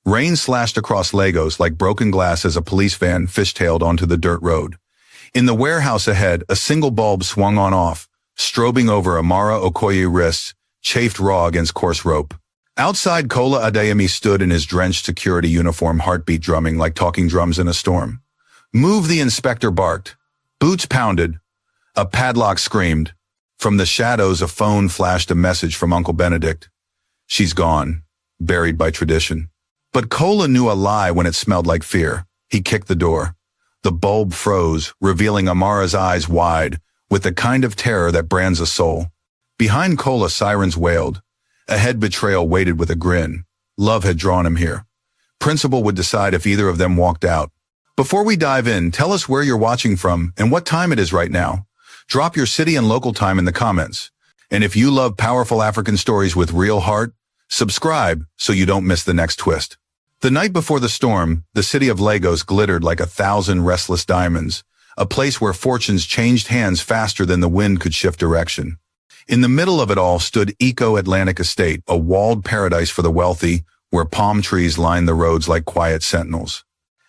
Rain slashed across Legos like broken glass as a police van fishtailed onto the dirt road. In the warehouse ahead, a single bulb swung on-off, strobing over Amara Okoye's wrists, chafed raw against coarse rope. Outside, Kola Adeyemi stood in his drenched security uniform, heartbeat drumming like talking drums in a storm. "Move," the inspector barked. Boots pounded. A padlock screamed. From the shadows, a phone flashed a message from Uncle Benedict. "She's gone, buried by tradition." But Kola knew a lie when it smelled like fear. He kicked the door. The bulb froze, revealing Amara's eyes wide, with the kind of terror that brands a soul. Behind Kola, sirens wailed. Ahead, betrayal waited with a grin. Love had drawn him here. Principal would decide if either of them walked out. Before we dive in, tell us where you're watching from and what time it is right now. Drop your city and local time in the comments. And if you love powerful African stories with real heart, subscribe so you don't miss the next twist. The night before the storm, the city of Lagos glittered like 1,000 restless diamonds, a place where fortunes changed hands faster than the wind could shift direction. In the middle of it all stood Eco Atlantic Estate, a walled paradise for the wealthy, where palm trees lined the roads like quiet sentinels.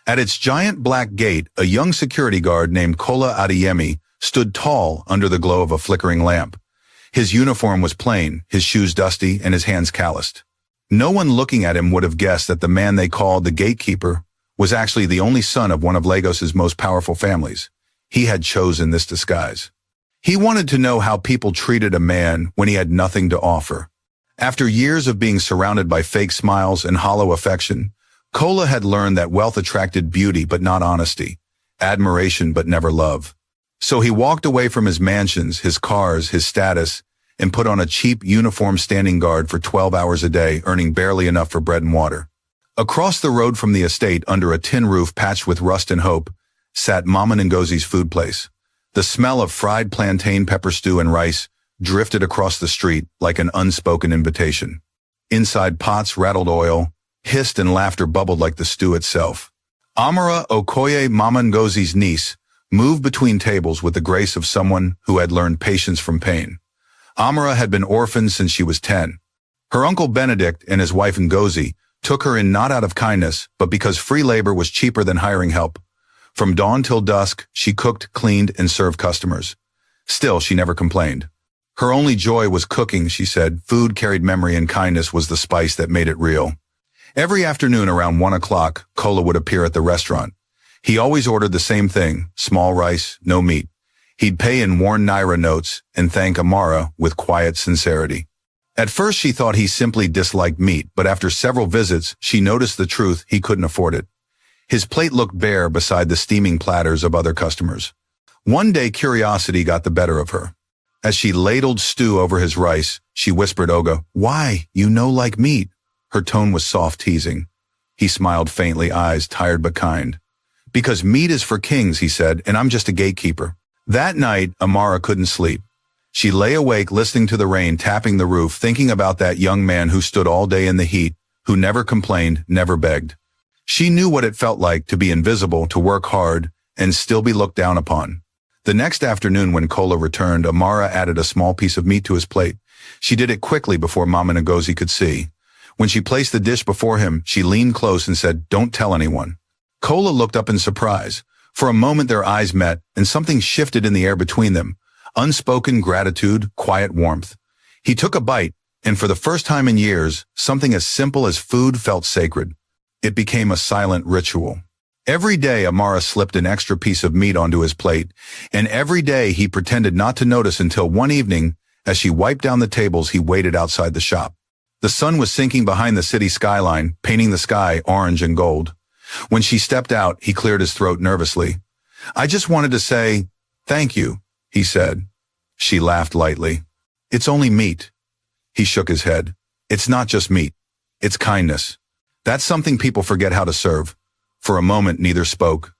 At its giant black gate, a young security guard named Kola Adeyemi stood tall under the glow of a flickering lamp. His uniform was plain, his shoes dusty, and his hands calloused. No one looking at him would have guessed that the man they called the gatekeeper was actually the only son of one of Lagos's most powerful families. He had chosen this disguise. He wanted to know how people treated a man when he had nothing to offer. After years of being surrounded by fake smiles and hollow affection, Kola had learned that wealth attracted beauty but not honesty, admiration but never love. So he walked away from his mansions, his cars, his status, and put on a cheap uniform standing guard for 12 hours a day, earning barely enough for bread and water. Across the road from the estate, under a tin roof patched with rust and hope, sat Mama Ngozi's food place. The smell of fried plantain, pepper stew, and rice drifted across the street like an unspoken invitation. Inside, pots rattled oil, hissed, and laughter bubbled like the stew itself. Amara Okoye, Mama Ngozi's niece, moved between tables with the grace of someone who had learned patience from pain. Amara had been orphaned since she was 10. Her uncle Benedict and his wife Ngozi took her in not out of kindness, but because free labor was cheaper than hiring help. From dawn till dusk, she cooked, cleaned, and served customers. Still, she never complained. Her only joy was cooking, she said. Food carried memory, and kindness was the spice that made it real. Every afternoon around 1 o'clock, Kola would appear at the restaurant. He always ordered the same thing, small rice, no meat. He'd pay in worn Naira notes and thank Amara with quiet sincerity. At first, she thought he simply disliked meat, but after several visits, she noticed the truth: he couldn't afford it. His plate looked bare beside the steaming platters of other customers. One day, curiosity got the better of her. As she ladled stew over his rice, she whispered, "Oga, why, you know, like meat?" Her tone was soft, teasing. He smiled faintly, eyes tired but kind. "Because meat is for kings," he said, "and I'm just a gatekeeper." That night, Amara couldn't sleep. She lay awake listening to the rain tapping the roof, thinking about that young man who stood all day in the heat, who never complained, never begged. She knew what it felt like to be invisible, to work hard, and still be looked down upon. The next afternoon when Kola returned, Amara added a small piece of meat to his plate. She did it quickly before Mama Ngozi could see. When she placed the dish before him, she leaned close and said, "Don't tell anyone." Kola looked up in surprise. For a moment their eyes met, and something shifted in the air between them. Unspoken gratitude, quiet warmth. He took a bite, and for the first time in years, something as simple as food felt sacred. It became a silent ritual. Every day Amara slipped an extra piece of meat onto his plate, and every day he pretended not to notice until one evening, as she wiped down the tables, he waited outside the shop. The sun was sinking behind the city skyline, painting the sky orange and gold. When she stepped out, he cleared his throat nervously. "I just wanted to say, thank you," he said. She laughed lightly. "It's only meat." He shook his head. "It's not just meat. It's kindness. That's something people forget how to serve." For a moment, neither spoke.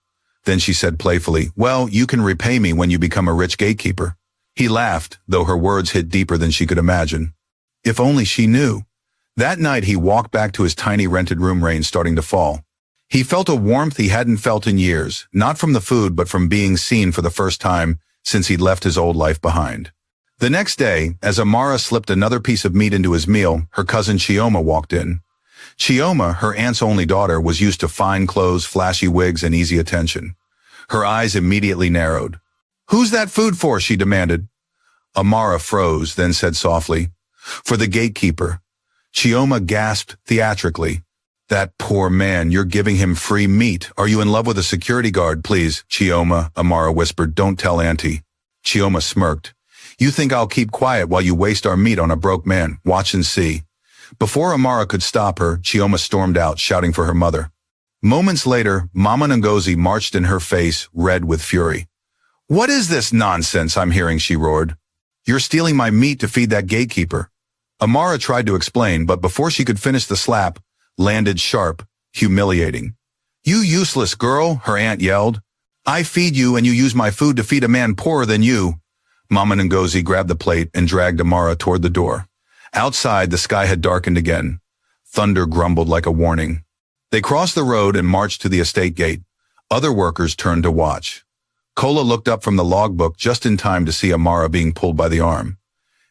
Then she said playfully, "Well, you can repay me when you become a rich gatekeeper." He laughed, though her words hit deeper than she could imagine. If only she knew. That night, he walked back to his tiny rented room, rain starting to fall. He felt a warmth he hadn't felt in years, not from the food, but from being seen for the first time since he'd left his old life behind. The next day, as Amara slipped another piece of meat into his meal, her cousin Chioma walked in. Chioma, her aunt's only daughter, was used to fine clothes, flashy wigs, and easy attention. Her eyes immediately narrowed. "Who's that food for?" she demanded. Amara froze, then said softly, "For the gatekeeper." Chioma gasped theatrically. "That poor man, you're giving him free meat. Are you in love with a security guard, please?" "Chioma," Amara whispered, "don't tell Auntie." Chioma smirked. "You think I'll keep quiet while you waste our meat on a broke man? Watch and see." Before Amara could stop her, Chioma stormed out, shouting for her mother. Moments later, Mama Ngozi marched in her face, red with fury. "What is this nonsense I'm hearing?" she roared. "You're stealing my meat to feed that gatekeeper." Amara tried to explain, but before she could finish, the slap landed sharp, humiliating. "You useless girl," her aunt yelled. "I feed you and you use my food to feed a man poorer than you." Mama Ngozi grabbed the plate and dragged Amara toward the door. Outside, the sky had darkened again. Thunder grumbled like a warning. They crossed the road and marched to the estate gate. Other workers turned to watch. Kola looked up from the logbook just in time to see Amara being pulled by the arm.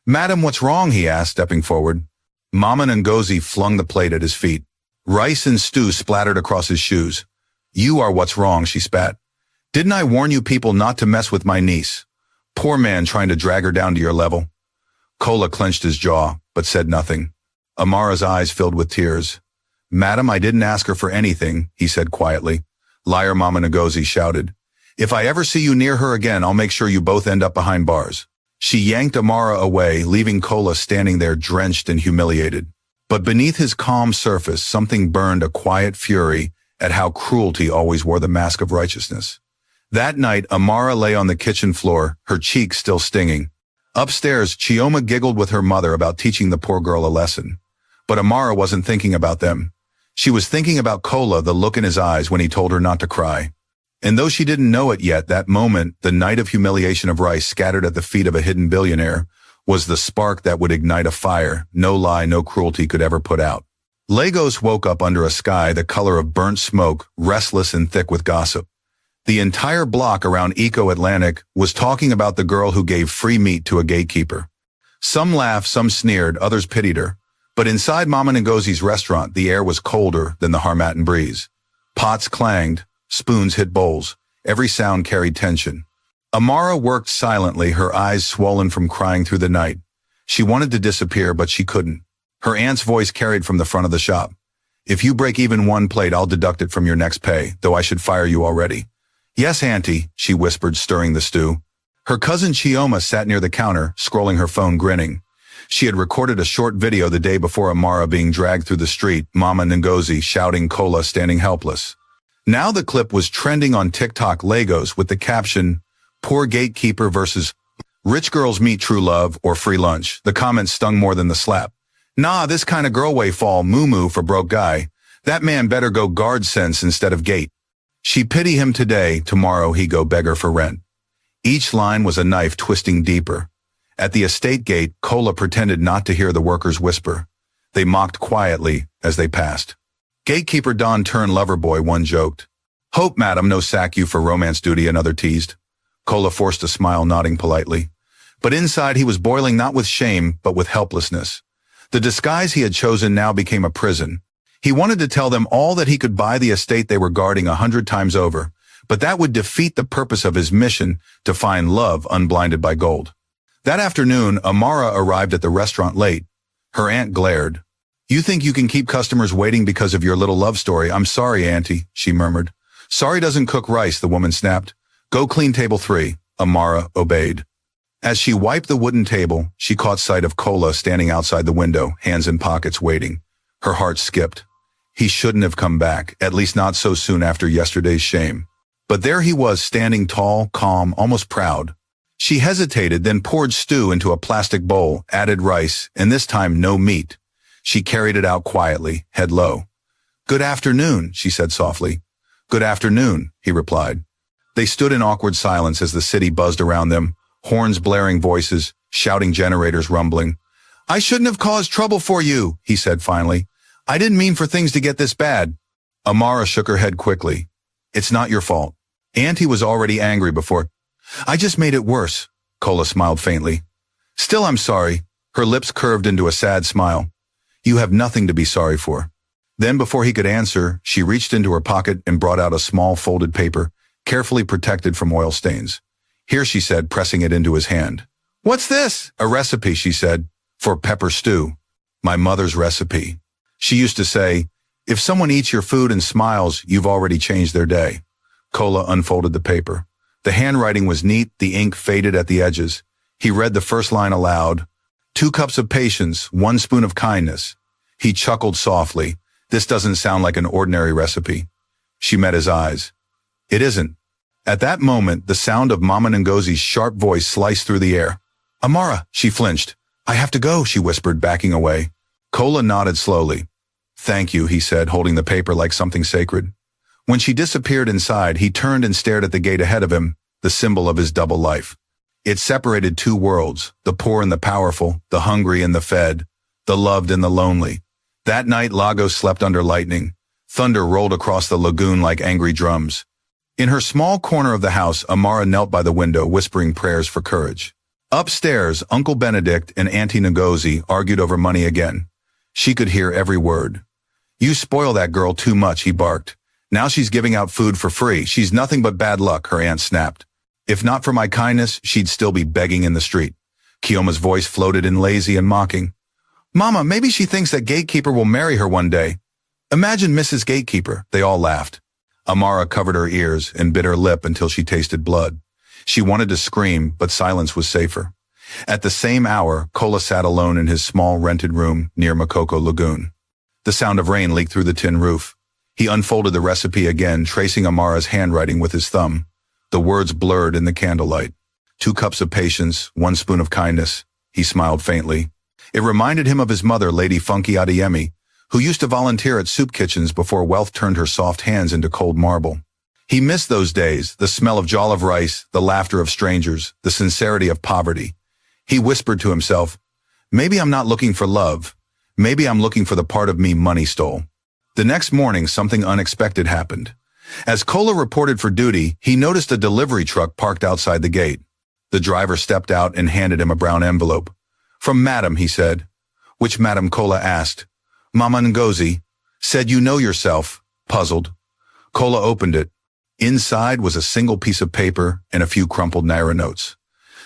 "Madam, what's wrong?" he asked, stepping forward. Mama Ngozi flung the plate at his feet. Rice and stew splattered across his shoes. "You are what's wrong," she spat. "Didn't I warn you people not to mess with my niece? Poor man trying to drag her down to your level." Kola clenched his jaw, but said nothing. Amara's eyes filled with tears. "Madam, I didn't ask her for anything," he said quietly. "Liar," Mama Ngozi shouted. "If I ever see you near her again, I'll make sure you both end up behind bars." She yanked Amara away, leaving Kola standing there drenched and humiliated. But beneath his calm surface, something burned a quiet fury at how cruelty always wore the mask of righteousness. That night, Amara lay on the kitchen floor, her cheeks still stinging. Upstairs, Chioma giggled with her mother about teaching the poor girl a lesson. But Amara wasn't thinking about them. She was thinking about Kola, the look in his eyes when he told her not to cry. And though she didn't know it yet, that moment, the night of humiliation of rice scattered at the feet of a hidden billionaire, was the spark that would ignite a fire no lie, no cruelty could ever put out. Lagos woke up under a sky the color of burnt smoke, restless and thick with gossip. The entire block around Eco Atlantic was talking about the girl who gave free meat to a gatekeeper. Some laughed, some sneered, others pitied her. But inside Mama Ngozi's restaurant, the air was colder than the Harmattan breeze. Pots clanged, spoons hit bowls. Every sound carried tension. Amara worked silently, her eyes swollen from crying through the night. She wanted to disappear, but she couldn't. Her aunt's voice carried from the front of the shop. "If you break even one plate, I'll deduct it from your next pay, though I should fire you already." "Yes, Auntie," she whispered, stirring the stew. Her cousin Chioma sat near the counter, scrolling her phone, grinning. She had recorded a short video the day before Amara being dragged through the street, Mama Ngozi shouting, Kola standing helpless. Now the clip was trending on TikTok Lagos with the caption, "Poor gatekeeper versus rich girls meet true love or free lunch." The comments stung more than the slap. "Nah, this kind of girl way fall moo-moo for broke guy. That man better go guard sense instead of gate. She pity him today, tomorrow he go beggar for rent." Each line was a knife twisting deeper. At the estate gate, Kola pretended not to hear the workers whisper. They mocked quietly as they passed. "Gatekeeper Don turn lover boy," one joked. "Hope, madam, no sack you for romance duty," another teased. Kola forced a smile, nodding politely. But inside he was boiling not with shame, but with helplessness. The disguise he had chosen now became a prison. He wanted to tell them all that he could buy the estate they were guarding 100 times over, but that would defeat the purpose of his mission to find love unblinded by gold. That afternoon, Amara arrived at the restaurant late. Her aunt glared. "You think you can keep customers waiting because of your little love story? I'm sorry, Auntie," she murmured. "Sorry doesn't cook rice," the woman snapped. "Go clean table 3. Amara obeyed. As she wiped the wooden table, she caught sight of Kola standing outside the window, hands in pockets, waiting. Her heart skipped. He shouldn't have come back, at least not so soon after yesterday's shame. But there he was, standing tall, calm, almost proud. She hesitated, then poured stew into a plastic bowl, added rice, and this time no meat. She carried it out quietly, head low. "Good afternoon," she said softly. "Good afternoon," he replied. They stood in awkward silence as the city buzzed around them, horns blaring, voices, shouting, generators rumbling. "I shouldn't have caused trouble for you," he said finally. "I didn't mean for things to get this bad." Amara shook her head quickly. "It's not your fault." Auntie was already angry before. "I just made it worse," Kola smiled faintly. "Still, I'm sorry." Her lips curved into a sad smile. "You have nothing to be sorry for." Then before he could answer, she reached into her pocket and brought out a small folded paper, carefully protected from oil stains. Here, she said, pressing it into his hand. What's this? A recipe, she said, for pepper stew. My mother's recipe. She used to say, if someone eats your food and smiles, you've already changed their day. Kola unfolded the paper. The handwriting was neat, the ink faded at the edges. He read the first line aloud. 2 cups of patience, 1 spoon of kindness. He chuckled softly. This doesn't sound like an ordinary recipe. She met his eyes. It isn't. At that moment, the sound of Mama Ngozi's sharp voice sliced through the air. Amara, she flinched. I have to go, she whispered, backing away. Kola nodded slowly. Thank you, he said, holding the paper like something sacred. When she disappeared inside, he turned and stared at the gate ahead of him, the symbol of his double life. It separated 2 worlds, the poor and the powerful, the hungry and the fed, the loved and the lonely. That night, Lagos slept under lightning. Thunder rolled across the lagoon like angry drums. In her small corner of the house, Amara knelt by the window, whispering prayers for courage. Upstairs, Uncle Benedict and Auntie Ngozi argued over money again. She could hear every word. You spoil that girl too much, he barked. Now she's giving out food for free. She's nothing but bad luck, her aunt snapped. If not for my kindness, she'd still be begging in the street. Kioma's voice floated in lazy and mocking. Mama, maybe she thinks that Gatekeeper will marry her one day. Imagine Mrs. Gatekeeper. They all laughed. Amara covered her ears and bit her lip until she tasted blood. She wanted to scream, but silence was safer. At the same hour, Kola sat alone in his small rented room near Makoko Lagoon. The sound of rain leaked through the tin roof. He unfolded the recipe again, tracing Amara's handwriting with his thumb. The words blurred in the candlelight. 2 cups of patience, 1 spoon of kindness. He smiled faintly. It reminded him of his mother, Lady Funky Adeyemi, who used to volunteer at soup kitchens before wealth turned her soft hands into cold marble. He missed those days, the smell of jollof rice, the laughter of strangers, the sincerity of poverty. He whispered to himself, maybe I'm not looking for love. Maybe I'm looking for the part of me money stole. The next morning, something unexpected happened. As Kola reported for duty, he noticed a delivery truck parked outside the gate. The driver stepped out and handed him a brown envelope. From Madam, he said. Which Madam? Kola asked. Mama Ngozi. Said you know yourself. Puzzled. Kola opened it. Inside was a single piece of paper and a few crumpled naira notes.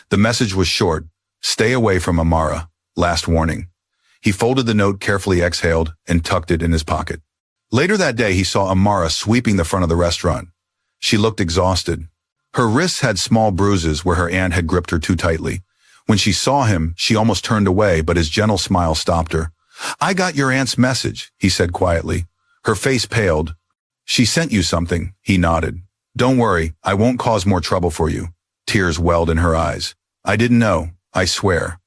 The message was short. Stay away from Amara. Last warning. He folded the note, carefully exhaled, and tucked it in his pocket. Later that day, he saw Amara sweeping the front of the restaurant. She looked exhausted. Her wrists had small bruises where her aunt had gripped her too tightly. When she saw him, she almost turned away, but his gentle smile stopped her. I got your aunt's message, he said quietly. Her face paled. She sent you something, he nodded. Don't worry, I won't cause more trouble for you. Tears welled in her eyes. I didn't know, I swear.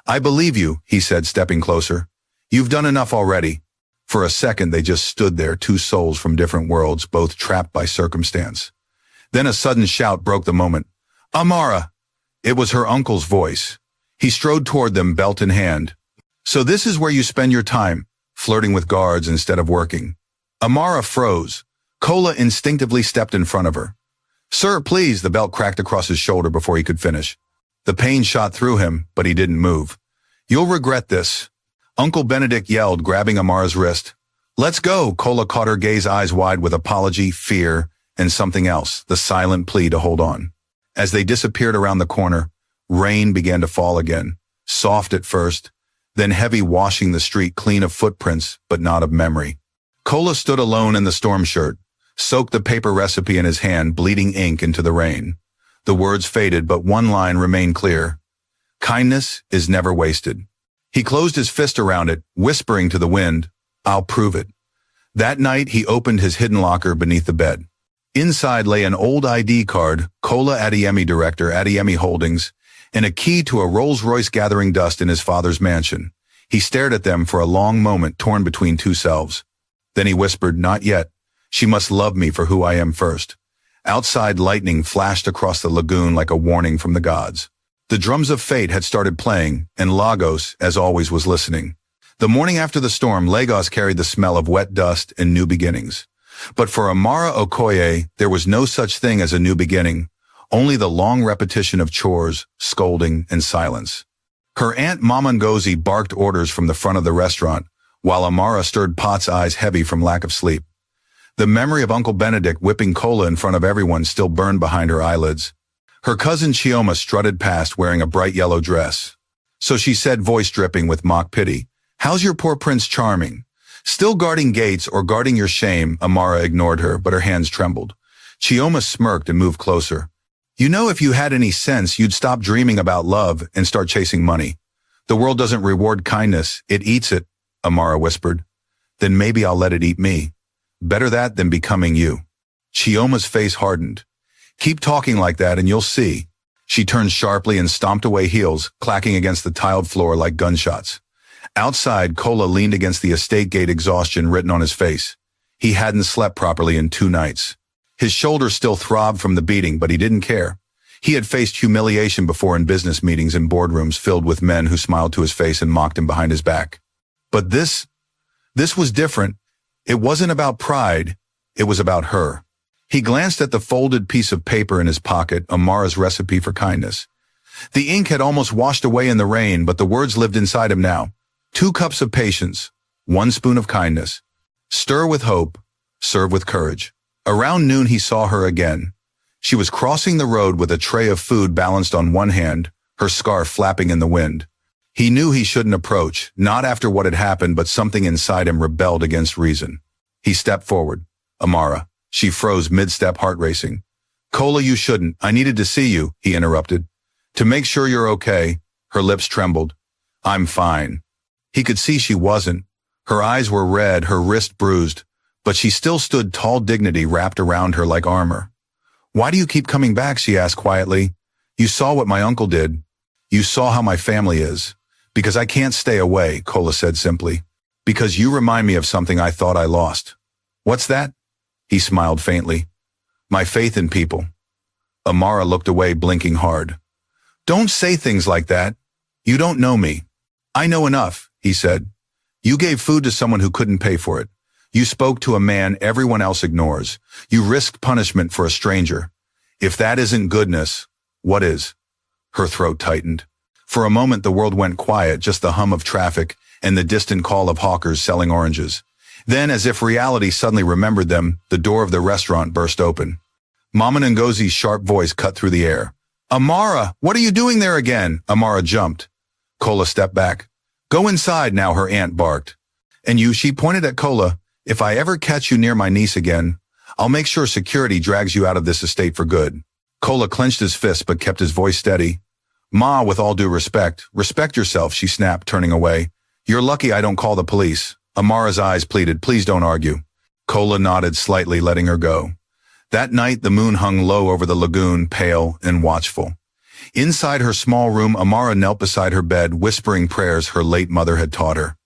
I believe you, he said, stepping closer. You've done enough already. For a second, they just stood there, 2 souls from different worlds, both trapped by circumstance. Then a sudden shout broke the moment. Amara! It was her uncle's voice. He strode toward them, belt in hand. So this is where you spend your time, flirting with guards instead of working. Amara froze. Kola instinctively stepped in front of her. Sir, please, the belt cracked across his shoulder before he could finish. The pain shot through him, but he didn't move. You'll regret this. Uncle Benedict yelled, grabbing Amara's wrist. Let's go, Kola caught her gaze eyes wide with apology, fear, and something else, the silent plea to hold on. As they disappeared around the corner, rain began to fall again, soft at first, then heavy, washing the street clean of footprints, but not of memory. Kola stood alone in the storm shirt, soaked the paper recipe in his hand, bleeding ink into the rain. The words faded, but one line remained clear. Kindness is never wasted. He closed his fist around it, whispering to the wind, I'll prove it. That night, he opened his hidden locker beneath the bed. Inside lay an old ID card, Kola Adeyemi Director, Adeyemi Holdings, and a key to a Rolls-Royce gathering dust in his father's mansion. He stared at them for a long moment, torn between 2 selves. Then he whispered, not yet. She must love me for who I am first. Outside, lightning flashed across the lagoon like a warning from the gods. The drums of fate had started playing, and Lagos, as always, was listening. The morning after the storm, Lagos carried the smell of wet dust and new beginnings. But for Amara Okoye, there was no such thing as a new beginning, only the long repetition of chores, scolding, and silence. Her aunt Mama Ngozi barked orders from the front of the restaurant, while Amara stirred pots, eyes heavy from lack of sleep. The memory of Uncle Benedict whipping cola in front of everyone still burned behind her eyelids. Her cousin Chioma strutted past wearing a bright yellow dress. So she said, voice dripping with mock pity, "How's your poor Prince Charming? Still guarding gates or guarding your shame?" Amara ignored her, but her hands trembled. Chioma smirked and moved closer. "You know, if you had any sense, you'd stop dreaming about love and start chasing money. The world doesn't reward kindness, it eats it," Amara whispered. "Then maybe I'll let it eat me. Better that than becoming you." Chioma's face hardened. "Keep talking like that and you'll see." She turned sharply and stomped away, heels clacking against the tiled floor like gunshots. Outside, Kola leaned against the estate gate, exhaustion written on his face. He hadn't slept properly in 2 nights. His shoulders still throbbed from the beating, but he didn't care. He had faced humiliation before in business meetings and boardrooms filled with men who smiled to his face and mocked him behind his back. But this was different. It wasn't about pride, it was about her. He glanced at the folded piece of paper in his pocket, Amara's recipe for kindness. The ink had almost washed away in the rain, but the words lived inside him now. 2 cups of patience, 1 spoon of kindness. Stir with hope, serve with courage. Around noon he saw her again. She was crossing the road with a tray of food balanced on one hand, her scarf flapping in the wind. He knew he shouldn't approach, not after what had happened, but something inside him rebelled against reason. He stepped forward. "Amara." She froze mid-step, heart racing. "Kola, you shouldn't. I needed to see you," he interrupted. "To make sure you're okay." Her lips trembled. "I'm fine." He could see she wasn't. Her eyes were red, her wrist bruised, but she still stood tall, dignity wrapped around her like armor. "Why do you keep coming back?" she asked quietly. "You saw what my uncle did. You saw how my family is." "Because I can't stay away," Kola said simply. "Because you remind me of something I thought I lost." "What's that?" He smiled faintly. "My faith in people." Amara looked away, blinking hard. "Don't say things like that. You don't know me." "I know enough," he said. "You gave food to someone who couldn't pay for it. You spoke to a man everyone else ignores. You risked punishment for a stranger. If that isn't goodness, what is?" Her throat tightened. For a moment the world went quiet, just the hum of traffic and the distant call of hawkers selling oranges. Then, as if reality suddenly remembered them, the door of the restaurant burst open. Mama Ngozi's sharp voice cut through the air. "Amara, what are you doing there again?" Amara jumped. Kola stepped back. "Go inside now," her aunt barked. "And you," she pointed at Kola, "if I ever catch you near my niece again, I'll make sure security drags you out of this estate for good." Kola clenched his fist but kept his voice steady. "Ma, with all due respect yourself," she snapped, turning away. "You're lucky I don't call the police." Amara's eyes pleaded, "Please don't argue." Kola nodded slightly, letting her go. That night the moon hung low over the lagoon, pale and watchful. Inside her small room, Amara knelt beside her bed, whispering prayers her late mother had taught her.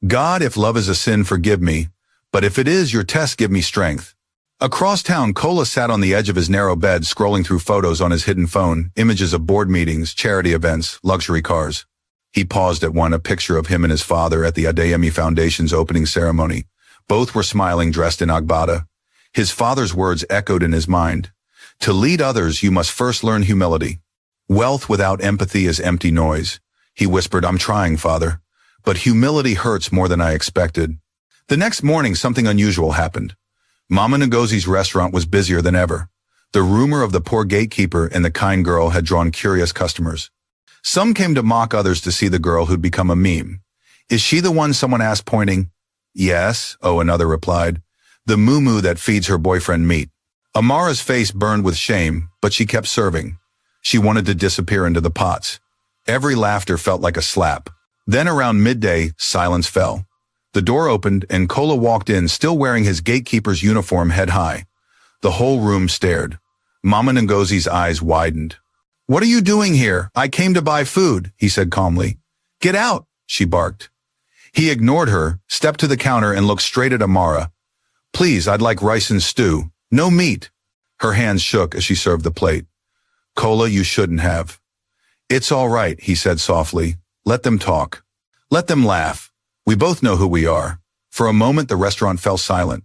"God, if love is a sin, forgive me, but if it is your test, give me strength." Across town, Kola sat on the edge of his narrow bed, scrolling through photos on his hidden phone, images of board meetings, charity events, luxury cars. He paused at one, a picture of him and his father at the Adeyemi Foundation's opening ceremony. Both were smiling, dressed in agbada. His father's words echoed in his mind. "To lead others, you must first learn humility. Wealth without empathy is empty noise." He whispered, "I'm trying, Father. But humility hurts more than I expected." The next morning, something unusual happened. Mama Ngozi's restaurant was busier than ever. The rumor of the poor gatekeeper and the kind girl had drawn curious customers. Some came to mock, others to see the girl who'd become a meme. "Is she the one?" someone asked, pointing. "Yes," another replied. "The moo-moo that feeds her boyfriend meat." Amara's face burned with shame, but she kept serving. She wanted to disappear into the pots. Every laughter felt like a slap. Then around midday, silence fell. The door opened and Kola walked in, still wearing his gatekeeper's uniform, head high. The whole room stared. Mama Ngozi's eyes widened. "What are you doing here?" "I came to buy food," he said calmly. "Get out," she barked. He ignored her, stepped to the counter and looked straight at Amara. "Please, I'd like rice and stew. No meat." Her hands shook as she served the plate. "Kola, you shouldn't have." "It's all right," he said softly. "Let them talk. Let them laugh. We both know who we are." For a moment the restaurant fell silent.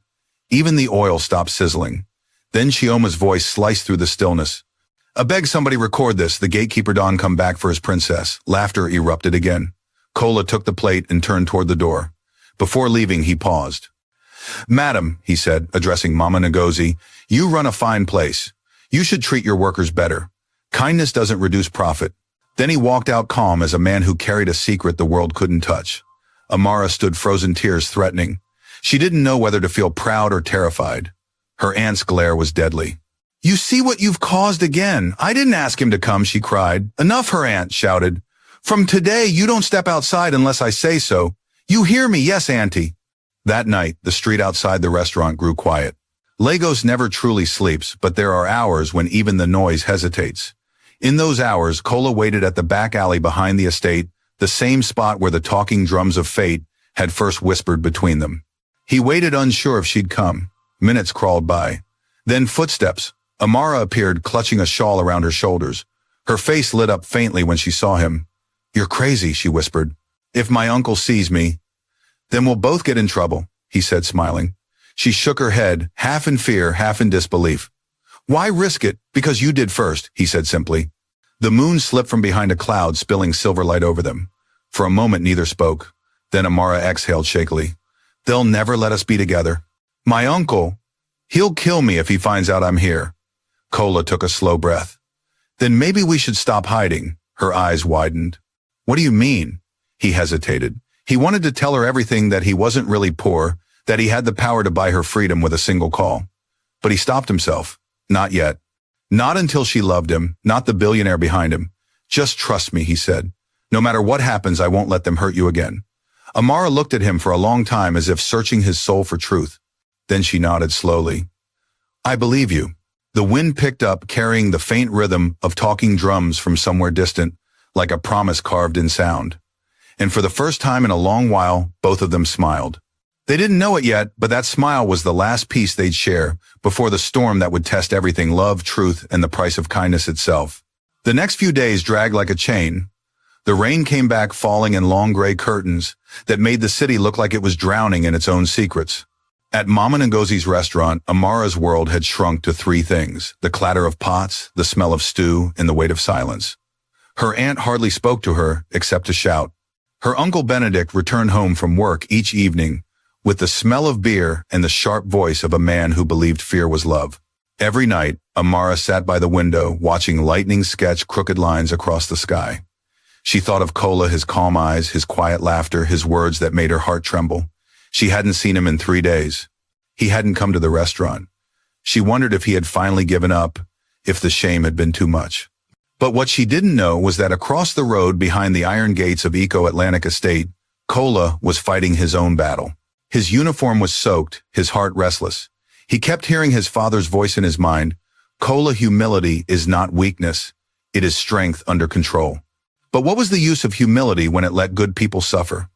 Even the oil stopped sizzling. Then Chioma's voice sliced through the stillness. "I beg somebody record this. The gatekeeper Don come back for his princess." Laughter erupted again. Kola took the plate and turned toward the door. Before leaving, he paused. "Madam," he said, addressing Mama Ngozi, "you run a fine place. You should treat your workers better. Kindness doesn't reduce profit." Then he walked out calm as a man who carried a secret the world couldn't touch. Amara stood frozen, tears threatening. She didn't know whether to feel proud or terrified. Her aunt's glare was deadly. "You see what you've caused again? I didn't ask him to come," she cried. "Enough," her aunt shouted. "From today, you don't step outside unless I say so. You hear me, yes, Auntie?" That night, the street outside the restaurant grew quiet. Lagos never truly sleeps, but there are hours when even the noise hesitates. In those hours, Kola waited at the back alley behind the estate, the same spot where the talking drums of fate had first whispered between them. He waited, unsure if she'd come. Minutes crawled by. Then footsteps. Amara appeared, clutching a shawl around her shoulders. Her face lit up faintly when she saw him. "You're crazy," she whispered. "If my uncle sees me, then we'll both get in trouble," he said, smiling. She shook her head, half in fear, half in disbelief. "Why risk it? Because you did first," he said simply. The moon slipped from behind a cloud, spilling silver light over them. For a moment, neither spoke. Then Amara exhaled shakily. "They'll never let us be together. My uncle, he'll kill me if he finds out I'm here." Kola took a slow breath. "Then maybe we should stop hiding." Her eyes widened. "What do you mean?" He hesitated. He wanted to tell her everything, that he wasn't really poor, that he had the power to buy her freedom with a single call. But he stopped himself. Not yet. Not until she loved him, not the billionaire behind him. "Just trust me," he said. "No matter what happens, I won't let them hurt you again." Amara looked at him for a long time, as if searching his soul for truth. Then she nodded slowly. "I believe you." The wind picked up, carrying the faint rhythm of talking drums from somewhere distant, like a promise carved in sound. And for the first time in a long while, both of them smiled. They didn't know it yet, but that smile was the last piece they'd share before the storm that would test everything: love, truth, and the price of kindness itself. The next few days dragged like a chain. The rain came back, falling in long gray curtains that made the city look like it was drowning in its own secrets. At Mama Ngozi's restaurant, Amara's world had shrunk to three things: the clatter of pots, the smell of stew, and the weight of silence. Her aunt hardly spoke to her, except to shout. Her Uncle Benedict returned home from work each evening with the smell of beer and the sharp voice of a man who believed fear was love. Every night, Amara sat by the window, watching lightning sketch crooked lines across the sky. She thought of Kola, his calm eyes, his quiet laughter, his words that made her heart tremble. She hadn't seen him in 3 days. He hadn't come to the restaurant. She wondered if he had finally given up, if the shame had been too much. But what she didn't know was that across the road behind the iron gates of Eco Atlantic Estate, Kola was fighting his own battle. His uniform was soaked, his heart restless. He kept hearing his father's voice in his mind. "Kola, humility is not weakness. It is strength under control." But what was the use of humility when it let good people suffer?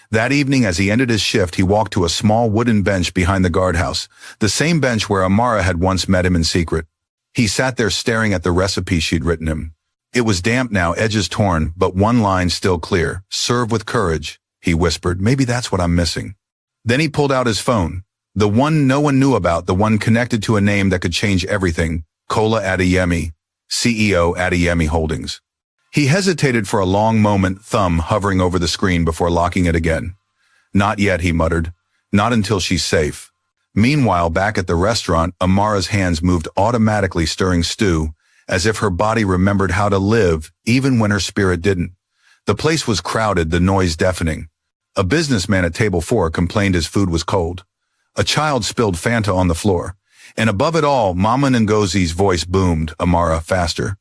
That evening, as he ended his shift, he walked to a small wooden bench behind the guardhouse, the same bench where Amara had once met him in secret. He sat there staring at the recipe she'd written him. It was damp now, edges torn, but one line still clear. "Serve with courage," he whispered. "Maybe that's what I'm missing." Then he pulled out his phone, the one no one knew about, the one connected to a name that could change everything: Kola Adeyemi, CEO Adeyemi Holdings. He hesitated for a long moment, thumb hovering over the screen before locking it again. "Not yet," he muttered. "Not until she's safe." Meanwhile, back at the restaurant, Amara's hands moved automatically, stirring stew, as if her body remembered how to live even when her spirit didn't. The place was crowded, the noise deafening. A businessman at table 4 complained his food was cold. A child spilled Fanta on the floor. And above it all, Mama Ngozi's voice boomed. "Amara, faster.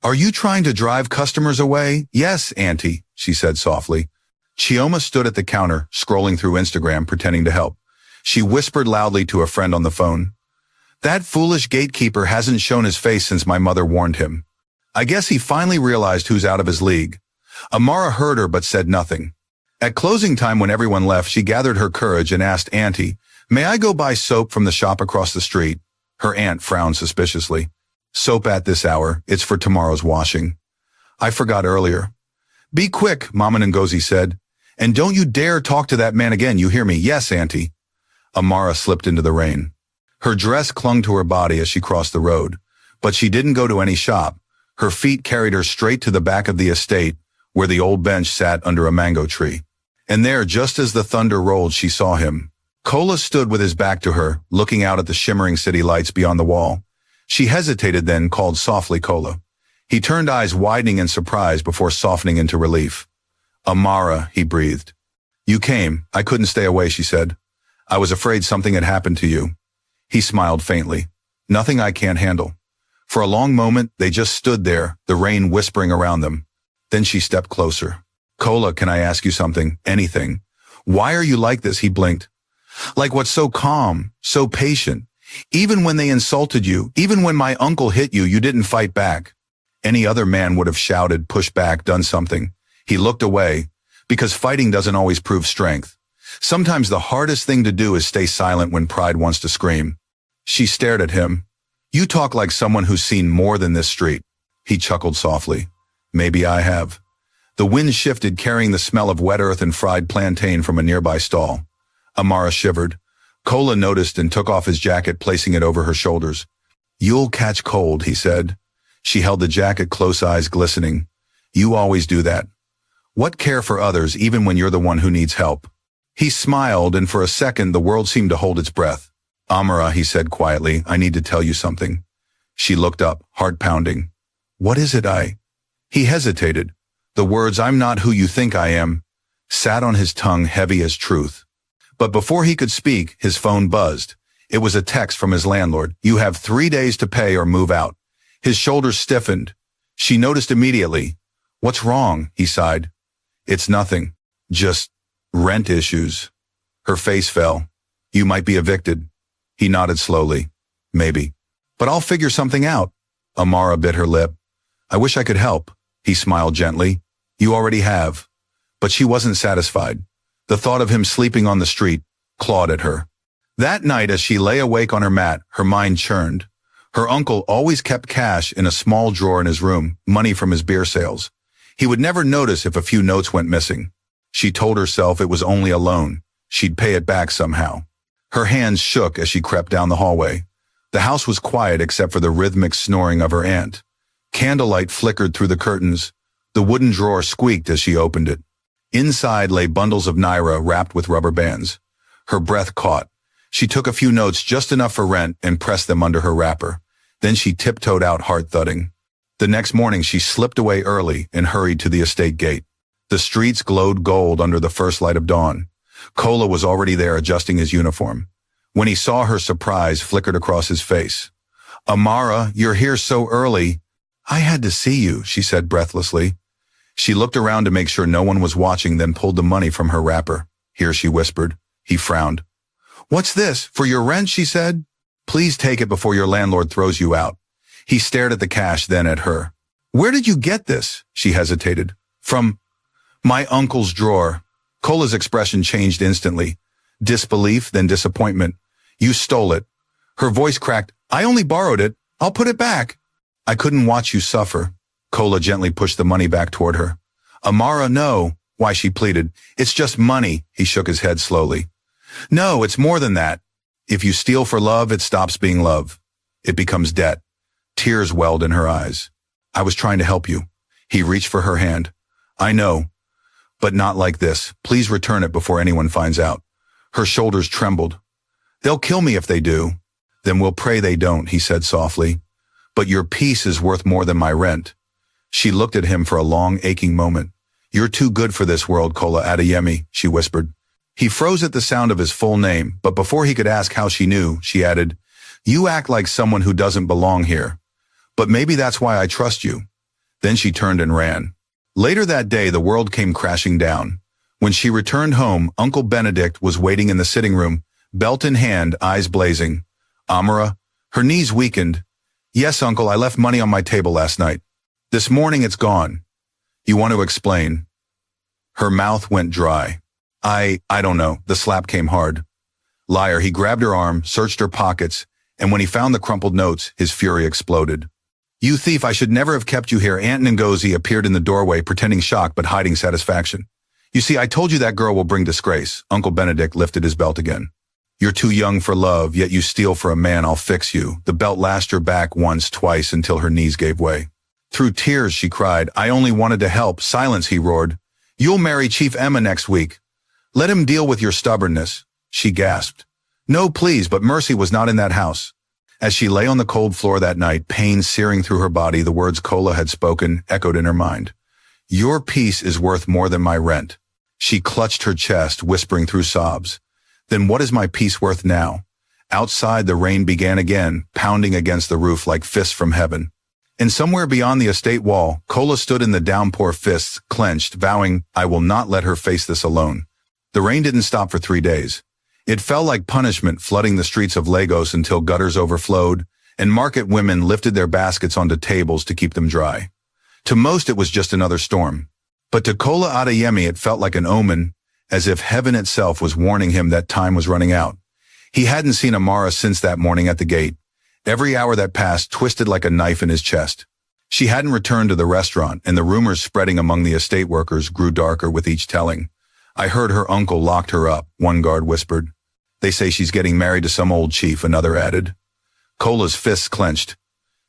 Are you trying to drive customers away?" "Yes, Auntie," she said softly. Chioma stood at the counter, scrolling through Instagram, pretending to help. She whispered loudly to a friend on the phone. "That foolish gatekeeper hasn't shown his face since my mother warned him. I guess he finally realized who's out of his league." Amara heard her but said nothing. At closing time, when everyone left, she gathered her courage and asked, "Auntie, may I go buy soap from the shop across the street?" Her aunt frowned suspiciously. "Soap at this hour? It's for tomorrow's washing." "I forgot earlier." "Be quick," Mama Ngozi said. "And don't you dare talk to that man again, you hear me?" "Yes, Auntie." Amara slipped into the rain. Her dress clung to her body as she crossed the road, but she didn't go to any shop. Her feet carried her straight to the back of the estate, where the old bench sat under a mango tree. And there, just as the thunder rolled, she saw him. Kola stood with his back to her, looking out at the shimmering city lights beyond the wall. She hesitated, then called softly, "Kola." He turned, eyes widening in surprise before softening into relief. "Amara," he breathed. "You came. I couldn't stay away," she said. "I was afraid something had happened to you." He smiled faintly. "Nothing I can't handle." For a long moment, they just stood there, the rain whispering around them. Then she stepped closer. "Kola, can I ask you something? Anything? Why are you like this?" He blinked. "Like what's so calm, so patient? Even when they insulted you, even when my uncle hit you, you didn't fight back." Any other man would have shouted, pushed back, done something. He looked away, because fighting doesn't always prove strength. Sometimes the hardest thing to do is stay silent when pride wants to scream. She stared at him. "You talk like someone who's seen more than this street." He chuckled softly. "Maybe I have." The wind shifted, carrying the smell of wet earth and fried plantain from a nearby stall. Amara shivered. Kola noticed and took off his jacket, placing it over her shoulders. "You'll catch cold," he said. She held the jacket close, eyes glistening. "You always do that. What care for others even when you're the one who needs help?" He smiled, and for a second the world seemed to hold its breath. "Amara," he said quietly, "I need to tell you something." She looked up, heart pounding. "What is it?" He hesitated. The words, "I'm not who you think I am," sat on his tongue, heavy as truth. But before he could speak, his phone buzzed. It was a text from his landlord. "You have 3 days to pay or move out." His shoulders stiffened. She noticed immediately. "What's wrong?" he sighed. "It's nothing. Just rent issues." Her face fell. "You might be evicted." He nodded slowly. "Maybe. But I'll figure something out." Amara bit her lip. "I wish I could help." He smiled gently. "You already have." But she wasn't satisfied. The thought of him sleeping on the street clawed at her. That night, as she lay awake on her mat, her mind churned. Her uncle always kept cash in a small drawer in his room, money from his beer sales. He would never notice if a few notes went missing. She told herself it was only a loan. She'd pay it back somehow. Her hands shook as she crept down the hallway. The house was quiet except for the rhythmic snoring of her aunt. Candlelight flickered through the curtains. The wooden drawer squeaked as she opened it. Inside lay bundles of naira wrapped with rubber bands. Her breath caught. She took a few notes, just enough for rent, and pressed them under her wrapper. Then she tiptoed out, heart thudding. The next morning she slipped away early and hurried to the estate gate. The streets glowed gold under the first light of dawn. Kola was already there, adjusting his uniform. When he saw her, surprise flickered across his face. "Amara, you're here so early." "I had to see you," she said breathlessly. She looked around to make sure no one was watching, then pulled the money from her wrapper. "Here," she whispered. He frowned. "What's this? For your rent?" she said. "Please take it before your landlord throws you out." He stared at the cash, then at her. "Where did you get this?" She hesitated. "From my uncle's drawer." Kola's expression changed instantly. Disbelief, then disappointment. "You stole it." Her voice cracked. "I only borrowed it. I'll put it back." "I couldn't watch you suffer." Kola gently pushed the money back toward her. "Amara, no." "Why?" she pleaded. "It's just money." He shook his head slowly. "No, it's more than that. If you steal for love, it stops being love. It becomes debt." Tears welled in her eyes. "I was trying to help you." He reached for her hand. "I know, but not like this. Please return it before anyone finds out." Her shoulders trembled. "They'll kill me if they do." "Then we'll pray they don't," he said softly. "But your peace is worth more than my rent." She looked at him for a long, aching moment. "You're too good for this world, Kola Adeyemi," she whispered. He froze at the sound of his full name, but before he could ask how she knew, she added, "You act like someone who doesn't belong here. But maybe that's why I trust you." Then she turned and ran. Later that day, the world came crashing down. When she returned home, Uncle Benedict was waiting in the sitting room, belt in hand, eyes blazing. "Amara?" Her knees weakened. "Yes, Uncle, I left money on my table last night. This morning it's gone." "You want to explain?" Her mouth went dry. I don't know." The slap came hard. "Liar." He grabbed her arm, searched her pockets, and when he found the crumpled notes, his fury exploded. "You thief, I should never have kept you here." Aunt Ngozi appeared in the doorway, pretending shock but hiding satisfaction. "You see, I told you that girl will bring disgrace." Uncle Benedict lifted his belt again. "You're too young for love, yet you steal for a man. I'll fix you." The belt lashed her back once, twice, until her knees gave way. Through tears, she cried, "I only wanted to help." "Silence," he roared. "You'll marry Chief Emma next week." Let him deal with your stubbornness, she gasped. No, please, but Mercy was not in that house. As she lay on the cold floor that night, pain searing through her body, the words Kola had spoken echoed in her mind. Your peace is worth more than my rent. She clutched her chest, whispering through sobs. Then what is my peace worth now? Outside, the rain began again, pounding against the roof like fists from heaven. And somewhere beyond the estate wall, Kola stood in the downpour, fists clenched, vowing, I will not let her face this alone. The rain didn't stop for 3 days. It fell like punishment, flooding the streets of Lagos until gutters overflowed, and market women lifted their baskets onto tables to keep them dry. To most, it was just another storm. But to Kola Adeyemi, it felt like an omen, as if heaven itself was warning him that time was running out. He hadn't seen Amara since that morning at the gate. Every hour that passed twisted like a knife in his chest. She hadn't returned to the restaurant, and the rumors spreading among the estate workers grew darker with each telling. I heard her uncle locked her up, one guard whispered. They say she's getting married to some old chief, another added. Kola's fists clenched.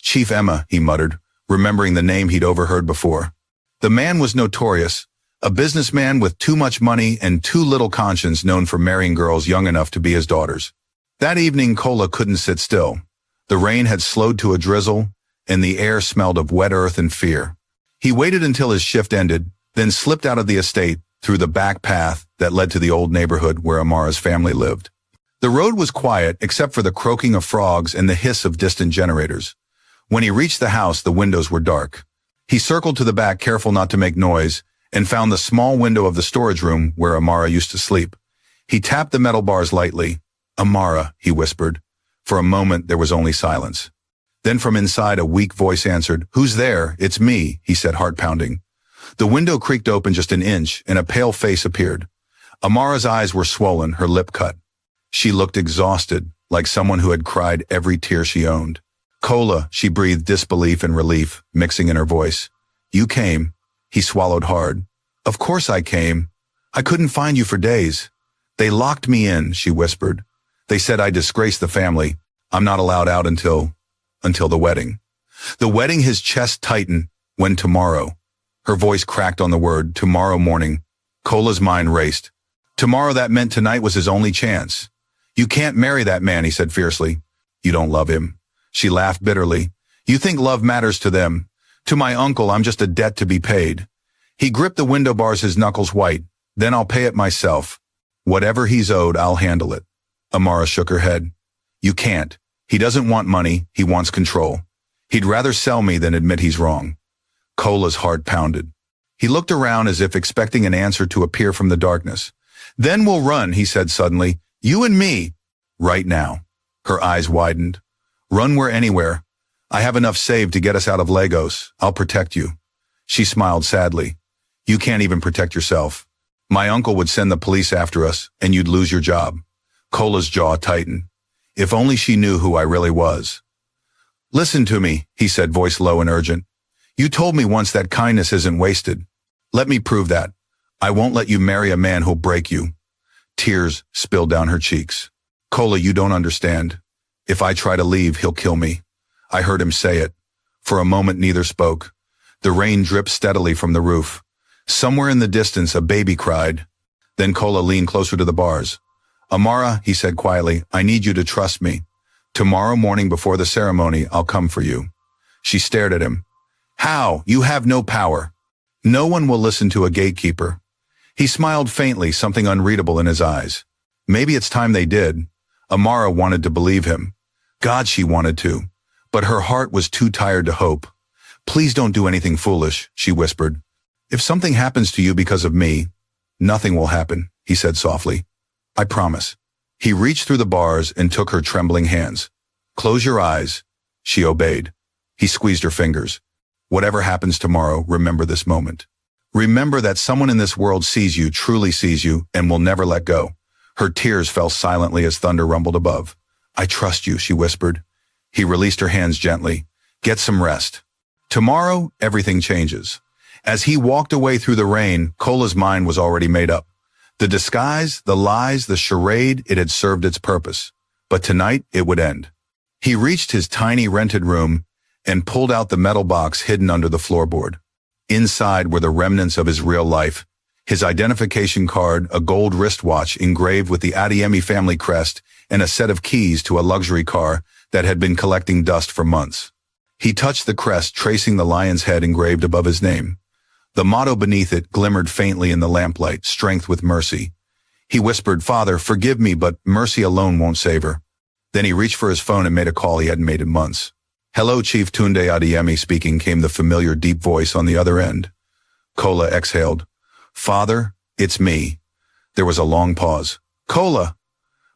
Chief Emma, he muttered, remembering the name he'd overheard before. The man was notorious, a businessman with too much money and too little conscience, known for marrying girls young enough to be his daughters. That evening, Kola couldn't sit still. The rain had slowed to a drizzle, and the air smelled of wet earth and fear. He waited until his shift ended, then slipped out of the estate through the back path that led to the old neighborhood where Amara's family lived. The road was quiet except for the croaking of frogs and the hiss of distant generators. When he reached the house, the windows were dark. He circled to the back, careful not to make noise, and found the small window of the storage room where Amara used to sleep. He tapped the metal bars lightly. Amara, he whispered. For a moment, there was only silence. Then from inside, a weak voice answered. Who's there? It's me, he said, heart pounding. The window creaked open just an inch, and a pale face appeared. Amara's eyes were swollen, her lip cut. She looked exhausted, like someone who had cried every tear she owned. Kola, she breathed, disbelief and relief mixing in her voice. You came. He swallowed hard. Of course I came. I couldn't find you for days. They locked me in, she whispered. They said I disgraced the family. I'm not allowed out until the wedding. The wedding, his chest tightened. When tomorrow? Her voice cracked on the word, tomorrow morning. Kola's mind raced. Tomorrow, that meant tonight was his only chance. You can't marry that man, he said fiercely. You don't love him. She laughed bitterly. You think love matters to them. To my uncle, I'm just a debt to be paid. He gripped the window bars, his knuckles white. Then I'll pay it myself. Whatever he's owed, I'll handle it. Amara shook her head. You can't. He doesn't want money. He wants control. He'd rather sell me than admit he's wrong. Kola's heart pounded. He looked around as if expecting an answer to appear from the darkness. Then we'll run, he said suddenly. You and me. Right now. Her eyes widened. Run where anywhere. I have enough saved to get us out of Lagos. I'll protect you. She smiled sadly. You can't even protect yourself. My uncle would send the police after us, and you'd lose your job. Kola's jaw tightened. If only she knew who I really was. Listen to me, he said, voice low and urgent. You told me once that kindness isn't wasted. Let me prove that. I won't let you marry a man who'll break you. Tears spilled down her cheeks. Kola, you don't understand. If I try to leave, he'll kill me. I heard him say it. For a moment, neither spoke. The rain dripped steadily from the roof. Somewhere in the distance, a baby cried. Then Kola leaned closer to the bars. Amara, he said quietly, I need you to trust me. Tomorrow morning before the ceremony, I'll come for you. She stared at him. How? You have no power. No one will listen to a gatekeeper. He smiled faintly, something unreadable in his eyes. Maybe it's time they did. Amara wanted to believe him. God, she wanted to. But her heart was too tired to hope. Please don't do anything foolish, she whispered. If something happens to you because of me, nothing will happen, he said softly. I promise. He reached through the bars and took her trembling hands. Close your eyes. She obeyed. He squeezed her fingers. Whatever happens tomorrow, remember this moment. Remember that someone in this world sees you, truly sees you, and will never let go. Her tears fell silently as thunder rumbled above. I trust you, she whispered. He released her hands gently. Get some rest. Tomorrow, everything changes. As he walked away through the rain, Kola's mind was already made up. The disguise, the lies, the charade, it had served its purpose. But tonight, it would end. He reached his tiny rented room and pulled out the metal box hidden under the floorboard. Inside were the remnants of his real life, His identification card, a gold wristwatch engraved with the Adeyemi family crest, and a set of keys to a luxury car that had been collecting dust for months. He touched the crest, tracing the lion's head engraved above his name. The motto beneath it glimmered faintly in the lamplight, strength with mercy. He whispered, "Father, forgive me, but mercy alone won't save her." Then he reached for his phone and made a call he hadn't made in months. "Hello, Chief Tunde Adeyemi speaking," came the familiar deep voice on the other end. Kola exhaled. "Father, it's me." There was a long pause. "Kola,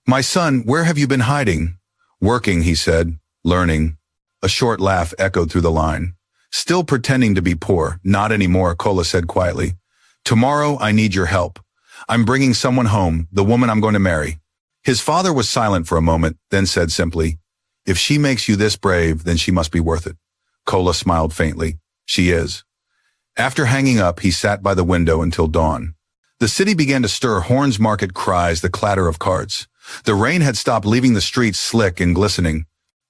my son, where have you been hiding?" "Working," he said. "Learning." A short laugh echoed through the line. "Still pretending to be poor?" "Not anymore," Kola said quietly. "Tomorrow I need your help. I'm bringing someone home, the woman I'm going to marry." His father was silent for a moment, then said simply, "If she makes you this brave, then she must be worth it." Kola smiled faintly. "She is." After hanging up, he sat by the window until dawn. The city began to stir, horns, market cries, the clatter of carts. The rain had stopped, leaving the streets slick and glistening.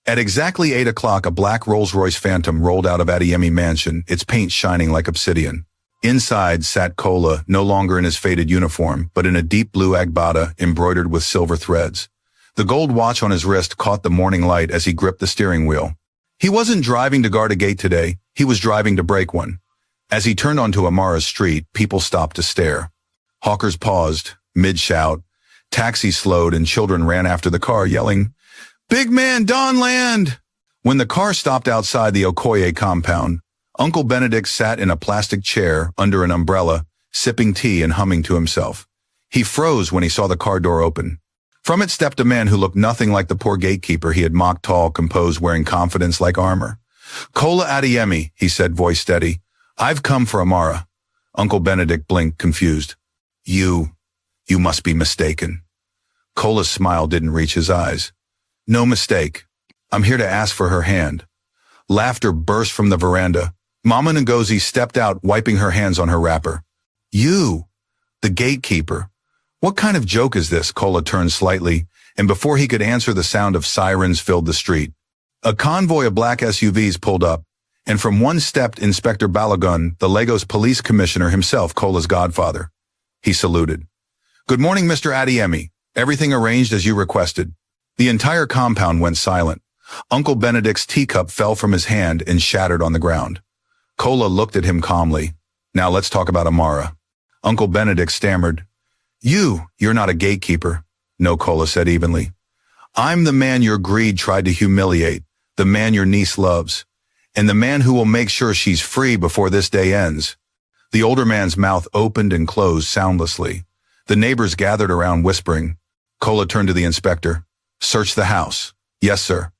At exactly 8 o'clock, a black Rolls-Royce Phantom rolled out of Adeyemi Mansion, its paint shining like obsidian. Inside sat Kola, no longer in his faded uniform, but in a deep blue agbada embroidered with silver threads. The gold watch on his wrist caught the morning light as he gripped the steering wheel. He wasn't driving to guard a gate today, he was driving to break one. As he turned onto Amara's street, people stopped to stare. Hawkers paused, mid-shout. Taxis slowed and children ran after the car, yelling, "Big man, Don land!" When the car stopped outside the Okoye compound, Uncle Benedict sat in a plastic chair under an umbrella, sipping tea and humming to himself. He froze when he saw the car door open. From it stepped a man who looked nothing like the poor gatekeeper he had mocked, tall, composed, wearing confidence like armor. "Kola Adeyemi," he said, voice steady. "I've come for Amara." Uncle Benedict blinked, confused. You must be mistaken." Kola's smile didn't reach his eyes. "No mistake. I'm here to ask for her hand." Laughter burst from the veranda. Mama Ngozi stepped out, wiping her hands on her wrapper. "You, the gatekeeper. What kind of joke is this?" Kola turned slightly, and before he could answer, the sound of sirens filled the street. A convoy of black SUVs pulled up, and from one stepped Inspector Balogun, the Lagos police commissioner himself, Kola's godfather. He saluted. "Good morning, Mr. Adeyemi. Everything arranged as you requested." The entire compound went silent. Uncle Benedict's teacup fell from his hand and shattered on the ground. Kola looked at him calmly. "Now let's talk about Amara." Uncle Benedict stammered. You're not a gatekeeper." "No," Kola said evenly. "I'm the man your greed tried to humiliate, the man your niece loves, and the man who will make sure she's free before this day ends." The older man's mouth opened and closed soundlessly. The neighbors gathered around, whispering. Kola turned to the inspector. "Search the house." "Yes, sir."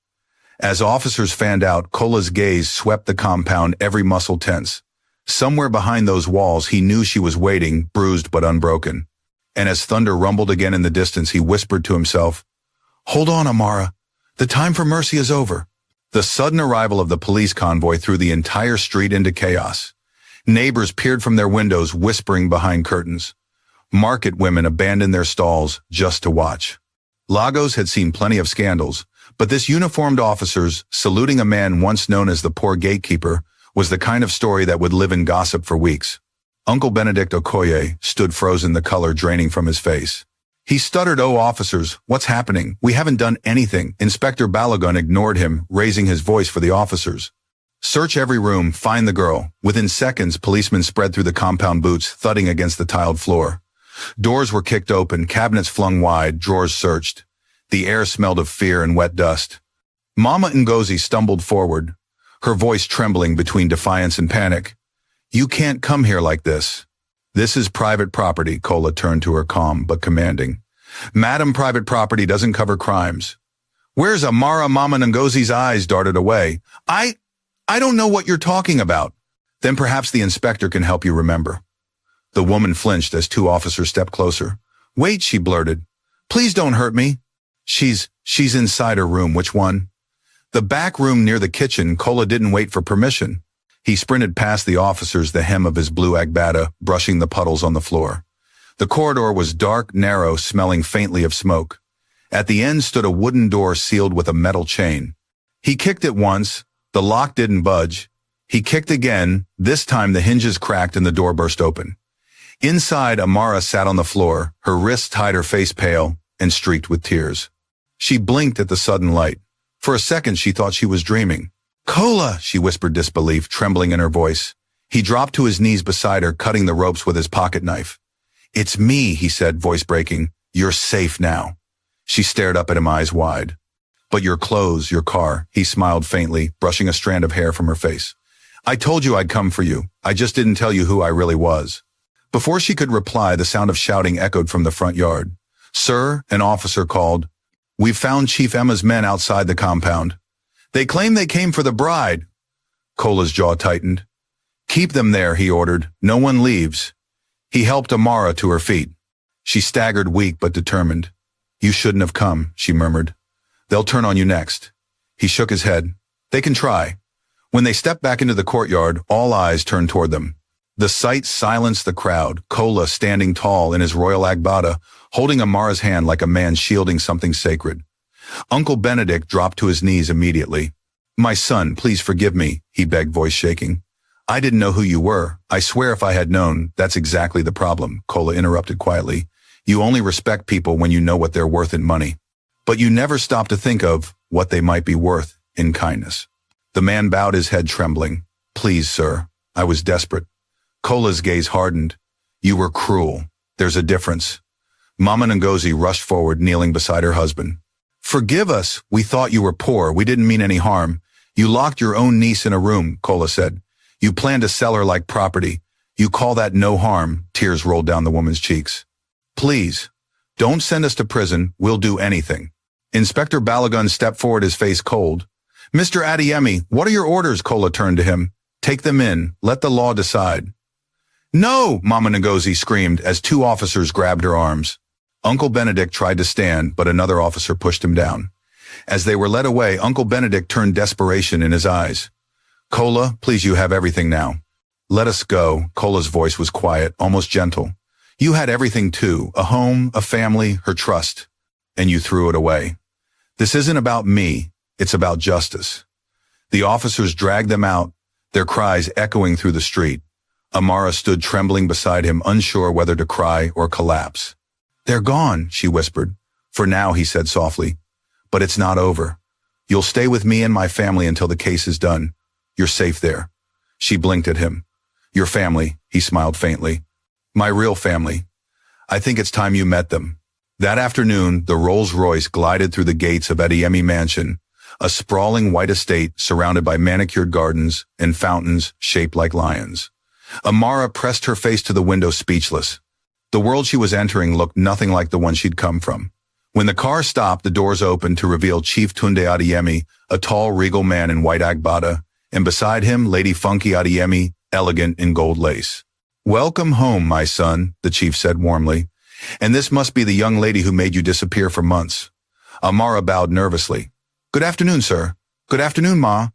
As officers fanned out, Kola's gaze swept the compound, every muscle tense. Somewhere behind those walls, he knew she was waiting, bruised but unbroken. And as thunder rumbled again in the distance, he whispered to himself, "Hold on, Amara. The time for mercy is over." The sudden arrival of the police convoy threw the entire street into chaos. Neighbors peered from their windows, whispering behind curtains. Market women abandoned their stalls just to watch. Lagos had seen plenty of scandals, but this uniformed officers saluting a man once known as the poor gatekeeper was the kind of story that would live in gossip for weeks. Uncle Benedict Okoye stood frozen, the color draining from his face. He stuttered, "Oh, officers, what's happening? We haven't done anything." Inspector Balogun ignored him, raising his voice for the officers. "Search every room, find the girl." Within seconds, policemen spread through the compound, boots thudding against the tiled floor. Doors were kicked open, cabinets flung wide, drawers searched. The air smelled of fear and wet dust. Mama Ngozi stumbled forward, her voice trembling between defiance and panic. "You can't come here like this." "This is private property," Kola turned to her, calm but commanding. "Madam, private property doesn't cover crimes." "Where's Amara?" Mama Ngozi's eyes darted away. I don't know what you're talking about." "Then perhaps the inspector can help you remember." The woman flinched as two officers stepped closer. "Wait," she blurted. "Please don't hurt me." She's inside her room." "Which one?" "The back room near the kitchen." Kola didn't wait for permission. He sprinted past the officers, the hem of his blue agbada brushing the puddles on the floor. The corridor was dark, narrow, smelling faintly of smoke. At the end stood a wooden door sealed with a metal chain. He kicked it once. The lock didn't budge. He kicked again. This time the hinges cracked and the door burst open. Inside, Amara sat on the floor, her wrists tied, her face pale and streaked with tears. She blinked at the sudden light. For a second, she thought she was dreaming. "Cola," she whispered, disbelief trembling in her voice. He dropped to his knees beside her, cutting the ropes with his pocket knife. "It's me," he said, voice breaking. "You're safe now." She stared up at him, eyes wide. "But your clothes, your car," he smiled faintly, brushing a strand of hair from her face. "I told you I'd come for you. I just didn't tell you who I really was." Before she could reply, the sound of shouting echoed from the front yard. "Sir," an officer called. "We've found Chief Emma's men outside the compound. They claim they came for the bride." Cola's jaw tightened. "Keep them there," he ordered. "No one leaves." He helped Amara to her feet. She staggered, weak but determined. "You shouldn't have come," she murmured. "They'll turn on you next." He shook his head. "They can try." When they stepped back into the courtyard, all eyes turned toward them. The sight silenced the crowd, Cola standing tall in his royal agbada, holding Amara's hand like a man shielding something sacred. Uncle Benedict dropped to his knees immediately. "My son, please forgive me," he begged, voice shaking. "I didn't know who you were. I swear if I had known." "That's exactly the problem," Cola interrupted quietly. "You only respect people when you know what they're worth in money. But you never stop to think of what they might be worth in kindness." The man bowed his head, trembling. "Please, sir. I was desperate." Cola's gaze hardened. "You were cruel. There's a difference." Mama Ngozi rushed forward, kneeling beside her husband. "Forgive us. We thought you were poor. We didn't mean any harm. You locked your own niece in a room," Cola said. "You planned to sell her like property. You call that no harm?" Tears rolled down the woman's cheeks. "Please, don't send us to prison. We'll do anything." Inspector Balagun stepped forward, his face cold. "Mr. Adeyemi, what are your orders?" Cola turned to him. "Take them in. Let the law decide." "No!" Mama Ngozi screamed as two officers grabbed her arms. Uncle Benedict tried to stand, but another officer pushed him down. As they were led away, Uncle Benedict turned desperation in his eyes. "Cola, please, you have everything now." "Let us go." Cola's voice was quiet, almost gentle. "You had everything too, a home, a family, her trust. And you threw it away. This isn't about me. It's about justice." The officers dragged them out, their cries echoing through the street. Amara stood trembling beside him, unsure whether to cry or collapse. "They're gone," she whispered. "For now," he said softly. "But it's not over. You'll stay with me and my family until the case is done. You're safe there." She blinked at him. "Your family," he smiled faintly. "My real family. I think it's time you met them." That afternoon, the Rolls-Royce glided through the gates of Adeyemi Mansion, a sprawling white estate surrounded by manicured gardens and fountains shaped like lions. Amara pressed her face to the window, speechless. The world she was entering looked nothing like the one she'd come from. When the car stopped, the doors opened to reveal Chief Tunde Adeyemi, a tall, regal man in white agbada, and beside him, Lady Funky Adeyemi, elegant in gold lace. "Welcome home, my son," the chief said warmly. "And this must be the young lady who made you disappear for months." Amara bowed nervously. "Good afternoon, sir." "Good afternoon, Ma."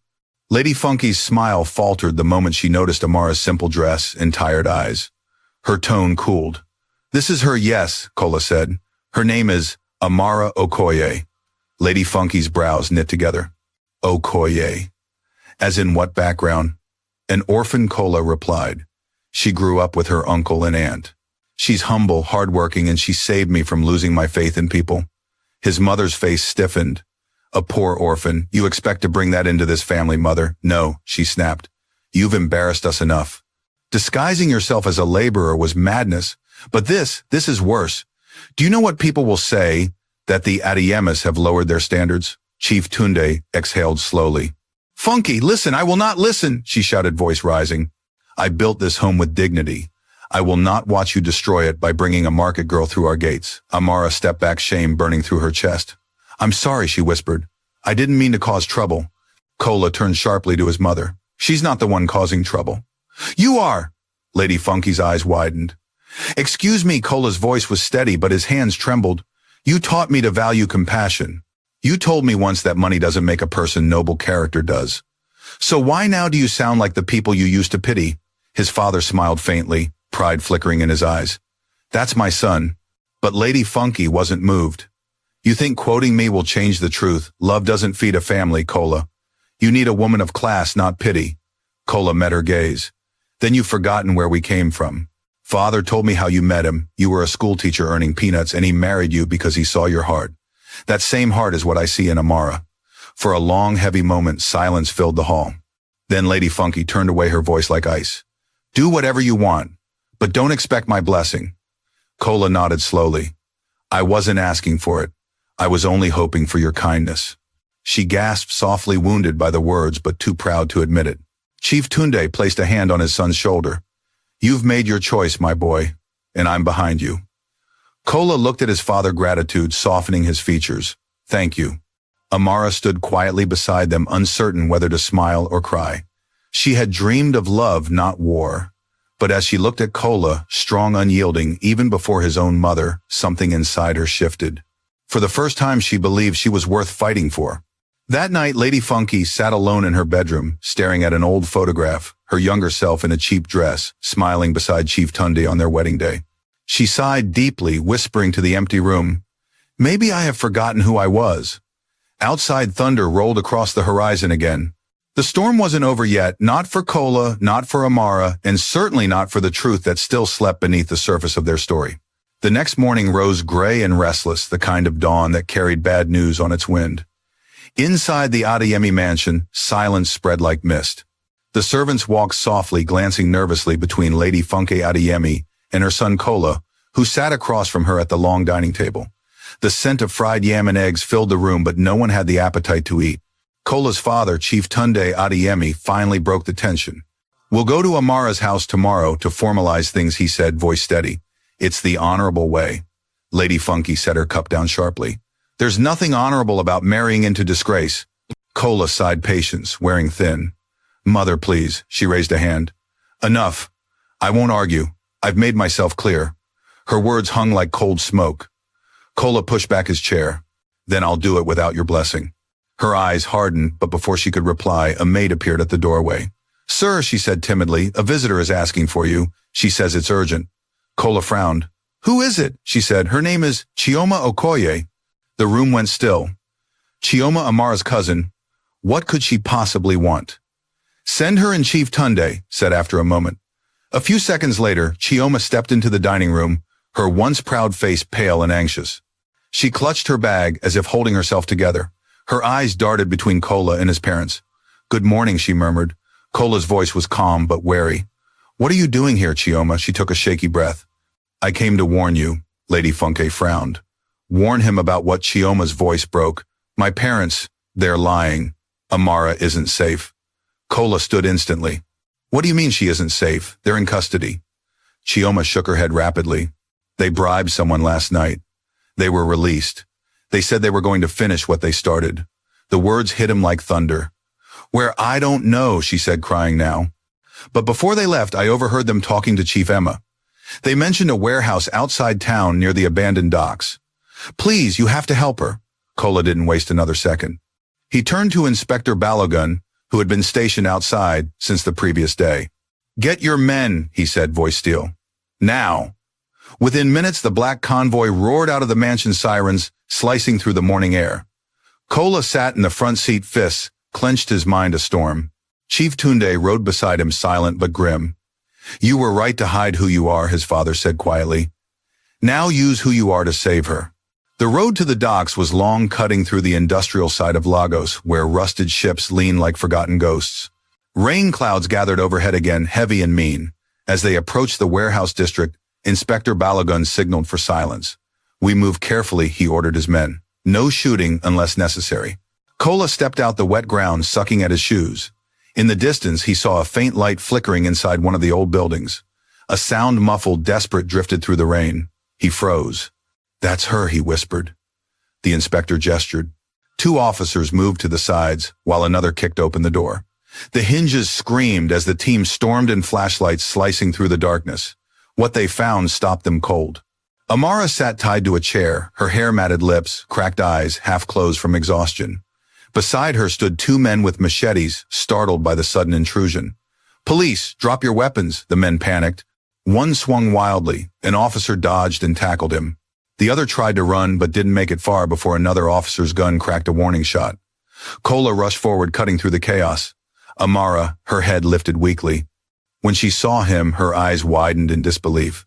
Lady Funky's smile faltered the moment she noticed Amara's simple dress and tired eyes. Her tone cooled. "This is her, yes," Cola said. "Her name is Amara Okoye." Lady Funky's brows knit together. "Okoye. As in what background?" "An orphan," Cola replied. "She grew up with her uncle and aunt. She's humble, hardworking, and she saved me from losing my faith in people." His mother's face stiffened. "A poor orphan. You expect to bring that into this family, Mother?" "No," she snapped. "You've embarrassed us enough." Disguising yourself as a laborer was madness. But this is worse. Do you know what people will say? That the Adeyemis have lowered their standards? Chief Tunde exhaled slowly. "Funky, listen, I will not listen," she shouted, voice rising. "I built this home with dignity. I will not watch you destroy it by bringing a market girl through our gates." Amara stepped back, shame burning through her chest. "I'm sorry," she whispered. "I didn't mean to cause trouble." Cola turned sharply to his mother. "She's not the one causing trouble." "You are!" Lady Funky's eyes widened. "Excuse me," Cola's voice was steady, but his hands trembled. "You taught me to value compassion. You told me once that money doesn't make a person noble, character does. So why now do you sound like the people you used to pity?" His father smiled faintly, pride flickering in his eyes. "That's my son." But Lady Funky wasn't moved. "You think quoting me will change the truth? Love doesn't feed a family, Cola. You need a woman of class, not pity." Cola met her gaze. "Then you've forgotten where we came from." Father told me how you met him. You were a schoolteacher earning peanuts and he married you because he saw your heart. That same heart is what I see in Amara. For a long, heavy moment, silence filled the hall. Then Lady Funky turned away, her voice like ice. Do whatever you want, but don't expect my blessing. Cola nodded slowly. I wasn't asking for it. I was only hoping for your kindness. She gasped, softly, wounded by the words, but too proud to admit it. Chief Tunde placed a hand on his son's shoulder. You've made your choice, my boy, and I'm behind you. Cola looked at his father, gratitude softening his features. Thank you. Amara stood quietly beside them, uncertain whether to smile or cry. She had dreamed of love, not war. But as she looked at Cola, strong, unyielding, even before his own mother, something inside her shifted. For the first time, she believed she was worth fighting for. That night, Lady Funky sat alone in her bedroom, staring at an old photograph, her younger self in a cheap dress, smiling beside Chief Tunde on their wedding day. She sighed deeply, whispering to the empty room, Maybe I have forgotten who I was. Outside, thunder rolled across the horizon again. The storm wasn't over yet, not for Cola, not for Amara, and certainly not for the truth that still slept beneath the surface of their story. The next morning rose gray and restless, the kind of dawn that carried bad news on its wind. Inside the Adeyemi mansion, silence spread like mist. The servants walked softly, glancing nervously between Lady Funke Adeyemi and her son Cola, who sat across from her at the long dining table. The scent of fried yam and eggs filled the room, but no one had the appetite to eat. Cola's father, Chief Tunde Adeyemi, finally broke the tension. We'll go to Amara's house tomorrow to formalize things, he said, voice steady. It's the honorable way. Lady Funky set her cup down sharply. There's nothing honorable about marrying into disgrace. Cola sighed, patience wearing thin. Mother, please, she raised a hand. Enough. I won't argue. I've made myself clear. Her words hung like cold smoke. Cola pushed back his chair. Then I'll do it without your blessing. Her eyes hardened, but before she could reply, a maid appeared at the doorway. Sir, she said timidly, a visitor is asking for you. She says it's urgent. Cola frowned. Who is it? She said. Her name is Chioma Okoye. The room went still. Chioma, Amara's cousin. What could she possibly want? Send her in, Chief Tunde said after a moment. A few seconds later, Chioma stepped into the dining room, her once proud face pale and anxious. She clutched her bag as if holding herself together. Her eyes darted between Cola and his parents. Good morning, she murmured. Cola's voice was calm but wary. What are you doing here, Chioma? She took a shaky breath. I came to warn you, Lady Funke frowned. Warn him about what? Chioma's voice broke. My parents, they're lying. Amara isn't safe. Cola stood instantly. What do you mean she isn't safe? They're in custody. Chioma shook her head rapidly. They bribed someone last night. They were released. They said they were going to finish what they started. The words hit him like thunder. Where? I don't know, she said, crying now. But before they left, I overheard them talking to Chief Emma. They mentioned a warehouse outside town near the abandoned docks. Please, you have to help her. Cola didn't waste another second. He turned to Inspector Balogun, who had been stationed outside since the previous day. Get your men, he said, voice steel. Now. Within minutes, the black convoy roared out of the mansion, sirens slicing through the morning air. Cola sat in the front seat, fists clenched, his mind a storm. Chief Tunde rode beside him, silent but grim. You were right to hide who you are, his father said quietly. Now use who you are to save her. The road to the docks was long, cutting through the industrial side of Lagos, where rusted ships leaned like forgotten ghosts. Rain clouds gathered overhead again, heavy and mean. As they approached the warehouse district, Inspector Balogun signaled for silence. We move carefully, he ordered his men. No shooting unless necessary. Cola stepped out the wet ground, sucking at his shoes. In the distance, he saw a faint light flickering inside one of the old buildings. A sound, muffled, desperate, drifted through the rain. He froze. That's her, he whispered. The inspector gestured. Two officers moved to the sides, while another kicked open the door. The hinges screamed as the team stormed in, flashlights slicing through the darkness. What they found stopped them cold. Amara sat tied to a chair, her hair-matted lips, cracked eyes, half closed from exhaustion. Beside her stood two men with machetes, startled by the sudden intrusion. Police, drop your weapons, the men panicked. One swung wildly. An officer dodged and tackled him. The other tried to run but didn't make it far before another officer's gun cracked a warning shot. Cola rushed forward, cutting through the chaos. Amara, her head lifted weakly. When she saw him, her eyes widened in disbelief.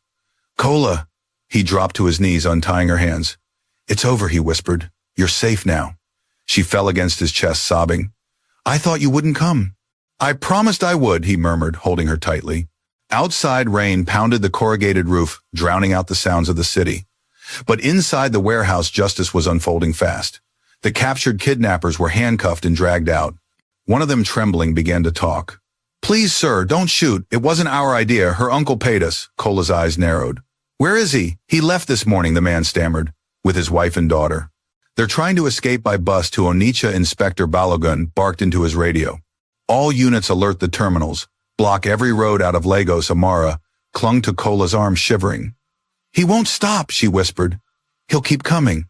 "Kola!" He dropped to his knees, untying her hands. "It's over," he whispered. "You're safe now." She fell against his chest, sobbing. "I thought you wouldn't come." "I promised I would," he murmured, holding her tightly. Outside, rain pounded the corrugated roof, drowning out the sounds of the city. But inside the warehouse, justice was unfolding fast. The captured kidnappers were handcuffed and dragged out. One of them, trembling, began to talk. "Please, sir, don't shoot. It wasn't our idea. Her uncle paid us." Kola's eyes narrowed. "Where is he?" "He left this morning," the man stammered, "with his wife and daughter. They're trying to escape by bus to Onitsha." Inspector Balogun barked into his radio. "All units alert the terminals. Block every road out of Lagos." Amara clung to Kola's arm, shivering. "He won't stop," she whispered. "He'll keep coming."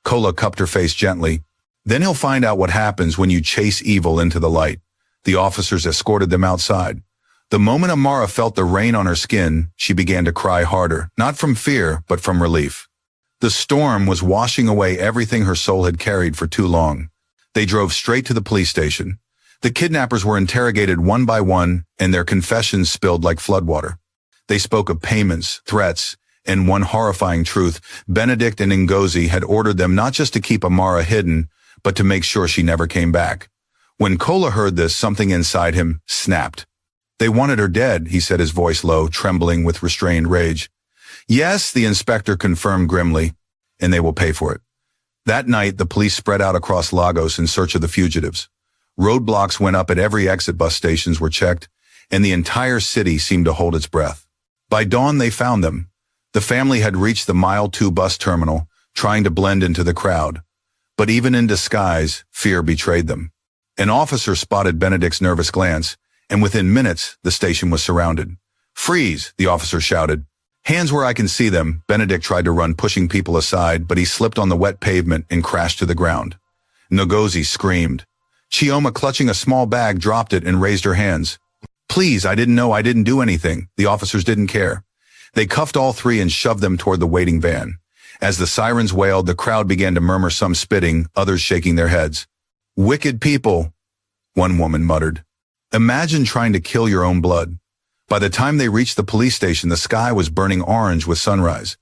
Kola cupped her face gently. "Then he'll find out what happens when you chase evil into the light." The officers escorted them outside. The moment Amara felt the rain on her skin, she began to cry harder, not from fear, but from relief. The storm was washing away everything her soul had carried for too long. They drove straight to the police station. The kidnappers were interrogated one by one, and their confessions spilled like floodwater. They spoke of payments, threats, and one horrifying truth: Benedict and Ngozi had ordered them not just to keep Amara hidden, but to make sure she never came back. When Kola heard this, something inside him snapped. "They wanted her dead," he said, his voice low, trembling with restrained rage. "Yes," the inspector confirmed grimly, "and they will pay for it." That night, the police spread out across Lagos in search of the fugitives. Roadblocks went up at every exit, bus stations were checked, and the entire city seemed to hold its breath. By dawn, they found them. The family had reached the Mile 2 bus terminal, trying to blend into the crowd. But even in disguise, fear betrayed them. An officer spotted Benedict's nervous glance, and within minutes, the station was surrounded. "Freeze!" the officer shouted. "Hands where I can see them." Benedict tried to run, pushing people aside, but he slipped on the wet pavement and crashed to the ground. Ngozi screamed. Chioma, clutching a small bag, dropped it and raised her hands. "Please, I didn't know. I didn't do anything." The officers didn't care. They cuffed all three and shoved them toward the waiting van. As the sirens wailed, the crowd began to murmur, some spitting, others shaking their heads. "Wicked people," one woman muttered. "Imagine trying to kill your own blood." By the time they reached the police station, the sky was burning orange with sunrise.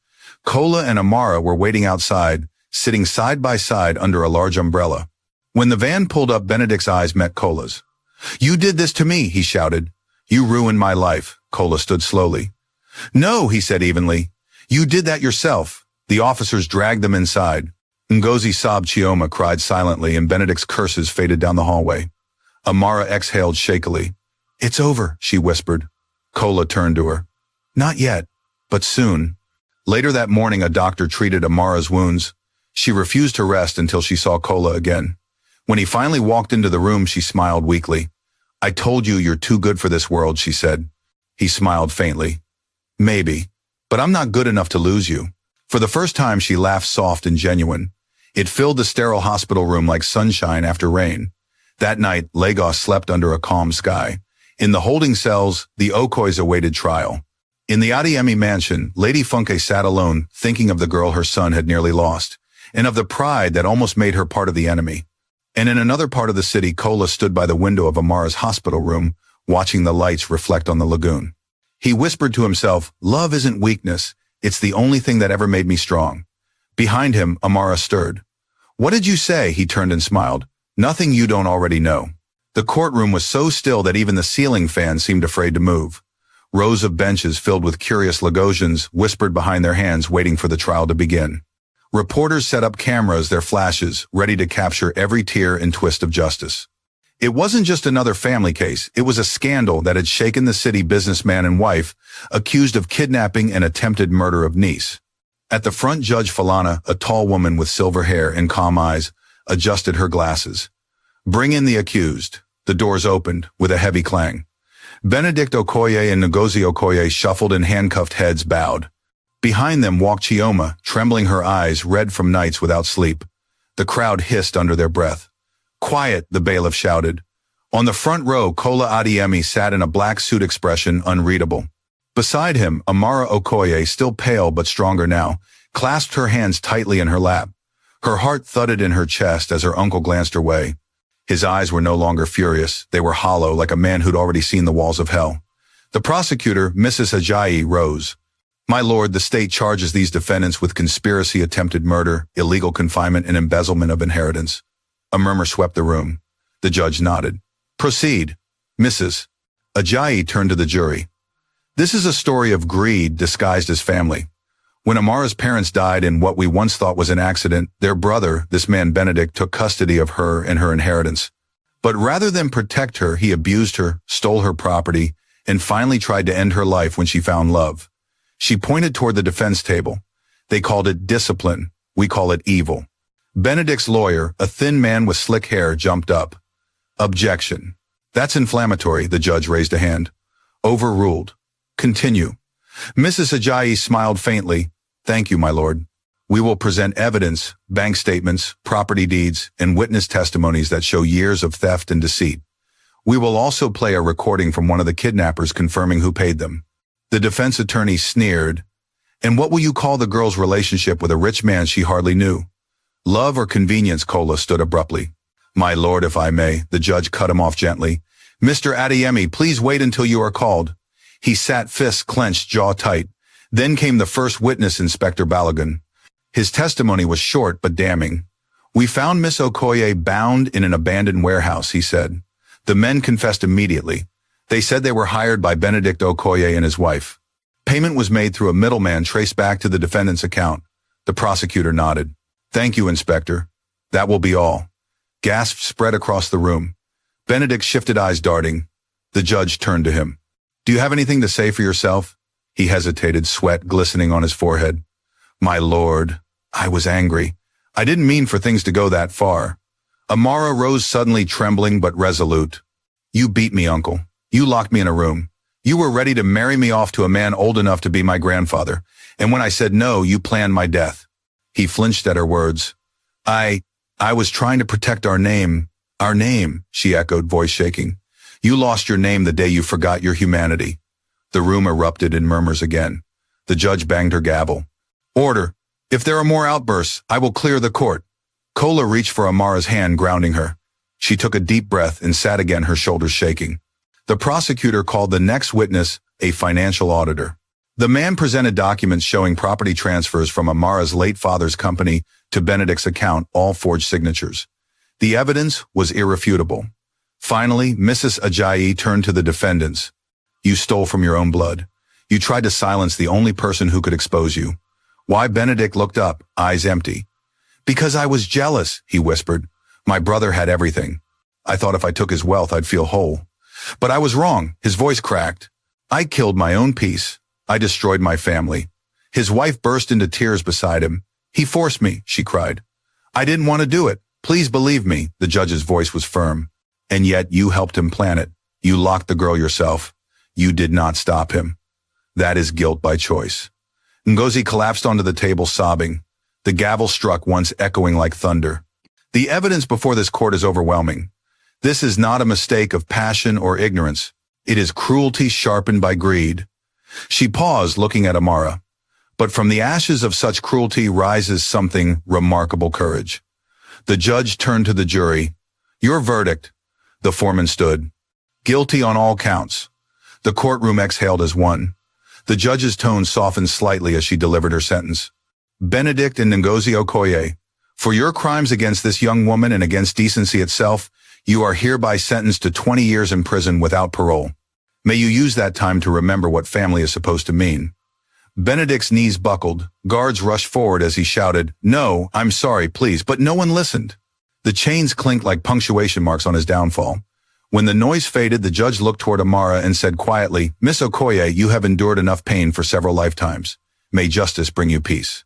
Kola and Amara were waiting outside, sitting side by side under a large umbrella. When the van pulled up, Benedict's eyes met Kola's. "You did this to me," he shouted. "You ruined my life." Kola stood slowly. "No," he said evenly. "You did that yourself." The officers dragged them inside. Ngozi sobbed, Chioma cried silently, and Benedict's curses faded down the hallway. Amara exhaled shakily. "It's over," she whispered. Kola turned to her. "Not yet, but soon." Later that morning, a doctor treated Amara's wounds. She refused to rest until she saw Kola again. When he finally walked into the room, she smiled weakly. "I told you you're too good for this world," she said. He smiled faintly. "Maybe, but I'm not good enough to lose you." For the first time, she laughed, soft and genuine. It filled the sterile hospital room like sunshine after rain. That night, Lagos slept under a calm sky. In the holding cells, the Okoys awaited trial. In the Adeyemi mansion, Lady Funke sat alone, thinking of the girl her son had nearly lost, and of the pride that almost made her part of the enemy. And in another part of the city, Kola stood by the window of Amara's hospital room, watching the lights reflect on the lagoon. He whispered to himself, "Love isn't weakness. It's the only thing that ever made me strong." Behind him, Amara stirred. "What did you say?" He turned and smiled. "Nothing you don't already know." The courtroom was so still that even the ceiling fan seemed afraid to move. Rows of benches filled with curious Lagosians whispered behind their hands, waiting for the trial to begin. Reporters set up cameras, their flashes, ready to capture every tear and twist of justice. It wasn't just another family case. It was a scandal that had shaken the city. Businessman and wife, accused of kidnapping and attempted murder of niece. At the front, Judge Falana, a tall woman with silver hair and calm eyes, adjusted her glasses. "Bring in the accused." The doors opened with a heavy clang. Benedict Okoye and Ngozi Okoye shuffled, and handcuffed heads bowed. Behind them walked Chioma, trembling, her eyes red from nights without sleep. The crowd hissed under their breath. "Quiet," the bailiff shouted. On the front row, Kola Adeyemi sat in a black suit, expression unreadable. Beside him, Amara Okoye, still pale but stronger now, clasped her hands tightly in her lap. Her heart thudded in her chest as her uncle glanced her way. His eyes were no longer furious. They were hollow, like a man who'd already seen the walls of hell. The prosecutor, Mrs. Ajayi, rose. My lord, the state charges these defendants with conspiracy, attempted murder, illegal confinement, and embezzlement of inheritance. A murmur swept the room. The judge nodded. Proceed. Mrs. Ajayi turned to the jury. This is a story of greed disguised as family. When Amara's parents died in what we once thought was an accident, their brother, this man Benedict, took custody of her and her inheritance. But rather than protect her, he abused her, stole her property, and finally tried to end her life when she found love. She pointed toward the defense table. They called it discipline. We call it evil. Benedict's lawyer, a thin man with slick hair, jumped up. Objection. That's inflammatory, the judge raised a hand. Overruled. Continue. Mrs. Ajayi smiled faintly. Thank you, my lord. We will present evidence, bank statements, property deeds, and witness testimonies that show years of theft and deceit. We will also play a recording from one of the kidnappers confirming who paid them. The defense attorney sneered. And what will you call the girl's relationship with a rich man she hardly knew? Love or convenience? Kola stood abruptly. My lord, if I may, the judge cut him off gently. Mr. Adeyemi, please wait until you are called. He sat, fists clenched, jaw tight. Then came the first witness, Inspector Balogun. His testimony was short but damning. We found Miss Okoye bound in an abandoned warehouse, he said. The men confessed immediately. They said they were hired by Benedict Okoye and his wife. Payment was made through a middleman traced back to the defendant's account. The prosecutor nodded. Thank you, Inspector. That will be all. Gasps spread across the room. Benedict shifted, eyes darting. The judge turned to him. Do you have anything to say for yourself? He hesitated, sweat glistening on his forehead. My lord, I was angry. I didn't mean for things to go that far. Amara rose suddenly, trembling but resolute. You beat me, uncle. You locked me in a room. You were ready to marry me off to a man old enough to be my grandfather. And when I said no, you planned my death. He flinched at her words. I was trying to protect our name. Our name, she echoed, voice shaking. You lost your name the day you forgot your humanity. The room erupted in murmurs again. The judge banged her gavel. Order. If there are more outbursts, I will clear the court. Kola reached for Amara's hand, grounding her. She took a deep breath and sat again, her shoulders shaking. The prosecutor called the next witness a financial auditor. The man presented documents showing property transfers from Amara's late father's company to Benedict's account, all forged signatures. The evidence was irrefutable. Finally, Mrs. Ajayi turned to the defendants. You stole from your own blood. You tried to silence the only person who could expose you. Why? Benedict looked up, eyes empty. Because I was jealous, he whispered. My brother had everything. I thought if I took his wealth, I'd feel whole. But I was wrong. His voice cracked. I killed my own peace. I destroyed my family. His wife burst into tears beside him. He forced me, she cried. I didn't want to do it. Please believe me, the judge's voice was firm. And yet you helped him plan it. You locked the girl yourself. You did not stop him. That is guilt by choice. Ngozi collapsed onto the table, sobbing. The gavel struck once, echoing like thunder. The evidence before this court is overwhelming. This is not a mistake of passion or ignorance. It is cruelty sharpened by greed. She paused, looking at Amara. But from the ashes of such cruelty rises something remarkable: courage. The judge turned to the jury. Your verdict. The foreman stood. Guilty on all counts. The courtroom exhaled as one. The judge's tone softened slightly as she delivered her sentence. Benedict and Ngozi Okoye, for your crimes against this young woman and against decency itself, you are hereby sentenced to 20 years in prison without parole. May you use that time to remember what family is supposed to mean. Benedict's knees buckled. Guards rushed forward as he shouted, No, I'm sorry, please, but no one listened. The chains clinked like punctuation marks on his downfall. When the noise faded, the judge looked toward Amara and said quietly, Miss Okoye, you have endured enough pain for several lifetimes. May justice bring you peace.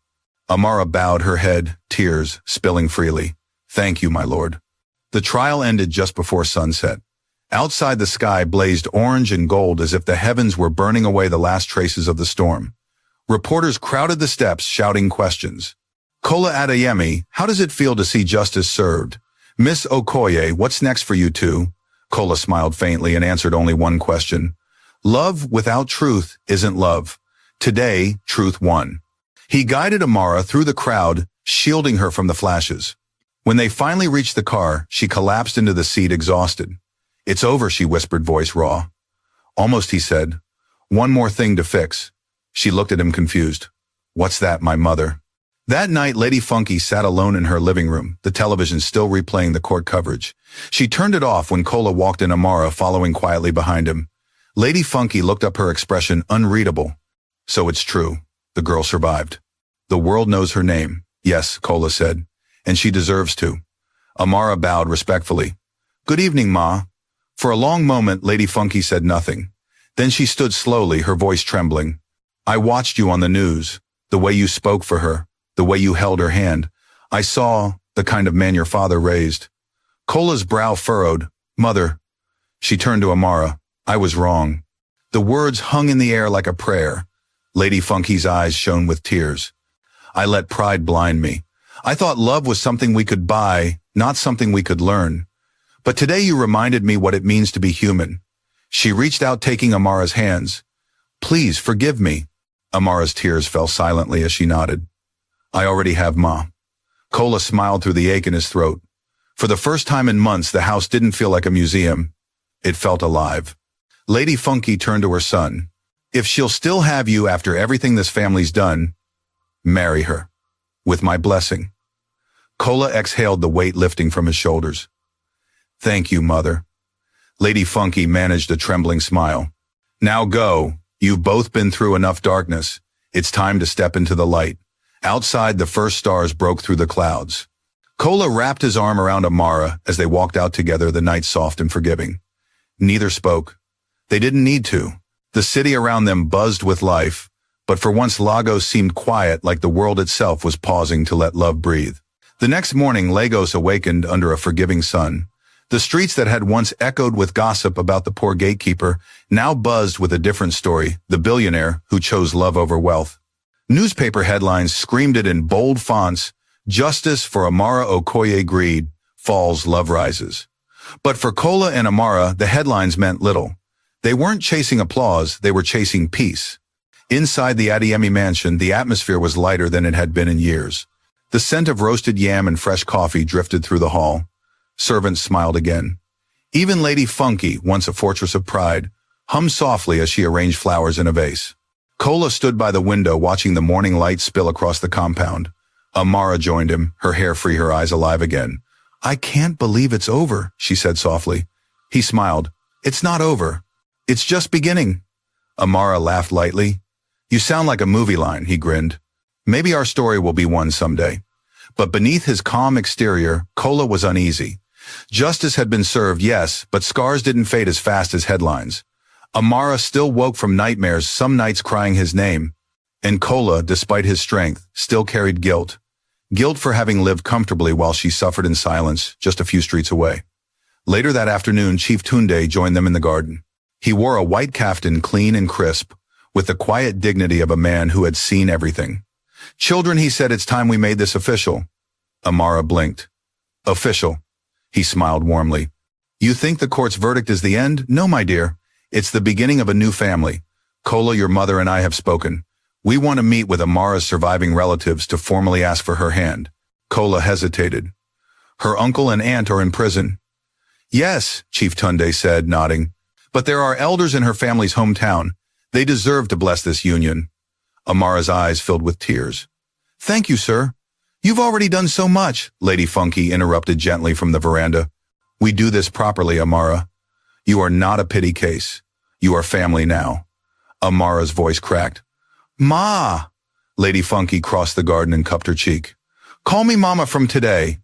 Amara bowed her head, tears spilling freely. Thank you, my lord. The trial ended just before sunset. Outside, the sky blazed orange and gold as if the heavens were burning away the last traces of the storm. Reporters crowded the steps, shouting questions. Kola Adeyemi, how does it feel to see justice served? Miss Okoye, what's next for you two? Kola smiled faintly and answered only one question. Love without truth isn't love. Today, truth won. He guided Amara through the crowd, shielding her from the flashes. When they finally reached the car, she collapsed into the seat, exhausted. It's over, she whispered, voice raw. Almost, he said. One more thing to fix. She looked at him confused. What's that, my mother? That night, Lady Funky sat alone in her living room, the television still replaying the court coverage. She turned it off when Cola walked in, Amara following quietly behind him. Lady Funky looked up, her expression unreadable. So it's true. The girl survived. The world knows her name. Yes, Cola said. And she deserves to. Amara bowed respectfully. Good evening, Ma. For a long moment, Lady Funky said nothing. Then she stood slowly, her voice trembling. I watched you on the news, the way you spoke for her, the way you held her hand. I saw the kind of man your father raised. Cola's brow furrowed. Mother. She turned to Amara. I was wrong. The words hung in the air like a prayer. Lady Funky's eyes shone with tears. I let pride blind me. I thought love was something we could buy, not something we could learn. But today you reminded me what it means to be human. She reached out, taking Amara's hands. Please forgive me. Amara's tears fell silently as she nodded. I already have, Ma. Cola smiled through the ache in his throat. For the first time in months, the house didn't feel like a museum. It felt alive. Lady Funky turned to her son. If she'll still have you after everything this family's done, marry her. With my blessing. Cola exhaled, the weight lifting from his shoulders. Thank you, Mother. Lady Funky managed a trembling smile. Now go. You've both been through enough darkness. It's time to step into the light. Outside, the first stars broke through the clouds. Cola wrapped his arm around Amara as they walked out together, the night soft and forgiving. Neither spoke. They didn't need to. The city around them buzzed with life, but for once Lagos seemed quiet, like the world itself was pausing to let love breathe. The next morning, Lagos awakened under a forgiving sun. The streets that had once echoed with gossip about the poor gatekeeper now buzzed with a different story, the billionaire who chose love over wealth. Newspaper headlines screamed it in bold fonts, Justice for Amara Okoye Greed, Falls Love Rises. But for Cola and Amara, the headlines meant little. They weren't chasing applause, they were chasing peace. Inside the Adeyemi mansion, the atmosphere was lighter than it had been in years. The scent of roasted yam and fresh coffee drifted through the hall. Servants smiled again. Even Lady Funky, once a fortress of pride, hummed softly as she arranged flowers in a vase. Cola stood by the window watching the morning light spill across the compound. Amara joined him, her hair free, her eyes alive again. I can't believe it's over, she said softly. He smiled. It's not over. It's just beginning. Amara laughed lightly. You sound like a movie line, he grinned. Maybe our story will be one someday. But beneath his calm exterior, Cola was uneasy. Justice had been served, yes, but scars didn't fade as fast as headlines. Amara still woke from nightmares, some nights crying his name. And Cola, despite his strength, still carried guilt. Guilt for having lived comfortably while she suffered in silence just a few streets away. Later that afternoon, Chief Tunde joined them in the garden. He wore a white kaftan, clean and crisp, with the quiet dignity of a man who had seen everything. Children, he said, it's time we made this official. Amara blinked. Official. He smiled warmly. You think the court's verdict is the end? No, my dear. It's the beginning of a new family. Cola, your mother and I have spoken. We want to meet with Amara's surviving relatives to formally ask for her hand. Cola hesitated. Her uncle and aunt are in prison. Yes, Chief Tunde said, nodding. But there are elders in her family's hometown. They deserve to bless this union. Amara's eyes filled with tears. Thank you, sir. You've already done so much, Lady Funky interrupted gently from the veranda. We do this properly, Amara. You are not a pity case. You are family now. Amara's voice cracked. Ma! Lady Funky crossed the garden and cupped her cheek. Call me Mama from today.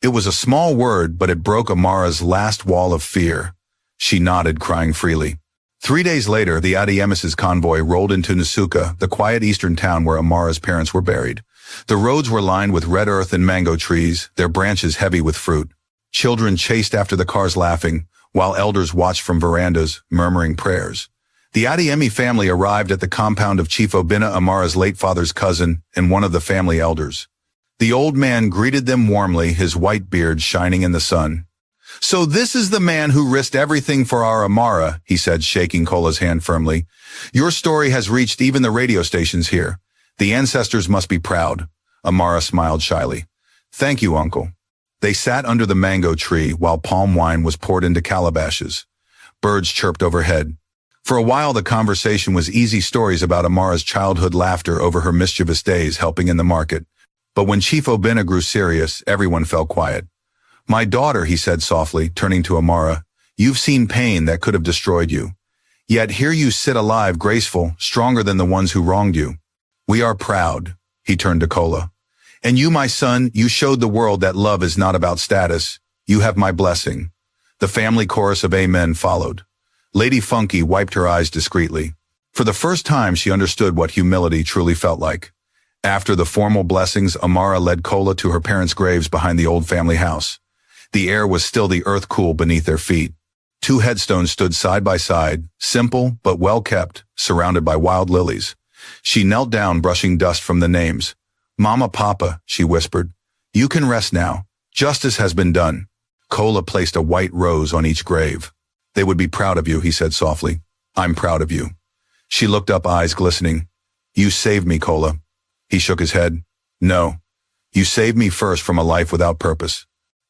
It was a small word, but it broke Amara's last wall of fear. She nodded, crying freely. 3 days later, the Adeyemi's convoy rolled into Nsukka, the quiet eastern town where Amara's parents were buried. The roads were lined with red earth and mango trees, their branches heavy with fruit. Children chased after the cars laughing, while elders watched from verandas, murmuring prayers. The Adeyemi family arrived at the compound of Chief Obinna, Amara's late father's cousin, and one of the family elders. The old man greeted them warmly, his white beard shining in the sun. So this is the man who risked everything for our Amara, he said, shaking Cola's hand firmly. Your story has reached even the radio stations here. The ancestors must be proud. Amara smiled shyly. Thank you, uncle. They sat under the mango tree while palm wine was poured into calabashes. Birds chirped overhead. For a while, the conversation was easy stories about Amara's childhood laughter over her mischievous days helping in the market. But when Chief Obina grew serious, everyone fell quiet. "My daughter," he said softly, turning to Amara, "you've seen pain that could have destroyed you. Yet here you sit alive, graceful, stronger than the ones who wronged you. We are proud." He turned to Kola. "And you, my son, you showed the world that love is not about status. You have my blessing." The family chorus of amen followed. Lady Funky wiped her eyes discreetly. For the first time, she understood what humility truly felt like. After the formal blessings, Amara led Kola to her parents' graves behind the old family house. The air was still the earth cool beneath their feet. 2 headstones stood side by side, simple but well kept, surrounded by wild lilies. She knelt down, brushing dust from the names. "Mama, Papa," she whispered, "you can rest now. Justice has been done." Kola placed a white rose on each grave. "They would be proud of you," he said softly. "I'm proud of you." She looked up, eyes glistening. "You saved me, Kola." He shook his head. "No. You saved me first from a life without purpose."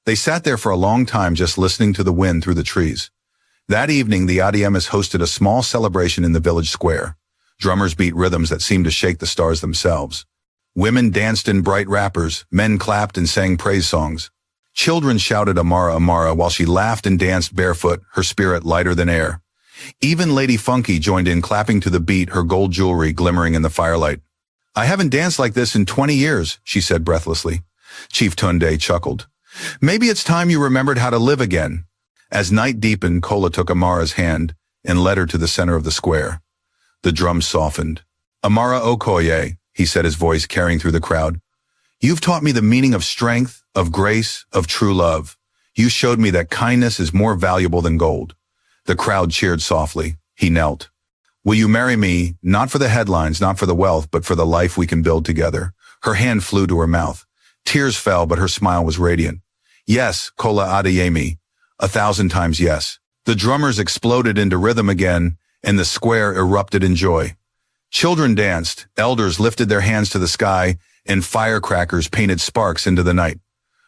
They sat there for a long time, just listening to the wind through the trees. That evening, the Adiemas hosted a small celebration in the village square. Drummers beat rhythms that seemed to shake the stars themselves. Women danced in bright wrappers, men clapped and sang praise songs. Children shouted Amara, Amara, while she laughed and danced barefoot, her spirit lighter than air. Even Lady Funky joined in, clapping to the beat, her gold jewelry glimmering in the firelight. "I haven't danced like this in 20 years, she said breathlessly. Chief Tunde chuckled. "Maybe it's time you remembered how to live again." As night deepened, Kola took Amara's hand and led her to the center of the square. The drums softened. "Amara Okoye," he said, his voice carrying through the crowd. "You've taught me the meaning of strength, of grace, of true love. You showed me that kindness is more valuable than gold." The crowd cheered softly. He knelt. "Will you marry me, not for the headlines, not for the wealth, but for the life we can build together?" Her hand flew to her mouth. Tears fell, but her smile was radiant. "Yes, Kola Adeyemi. 1,000 times yes." The drummers exploded into rhythm again, and the square erupted in joy. Children danced, elders lifted their hands to the sky, and firecrackers painted sparks into the night.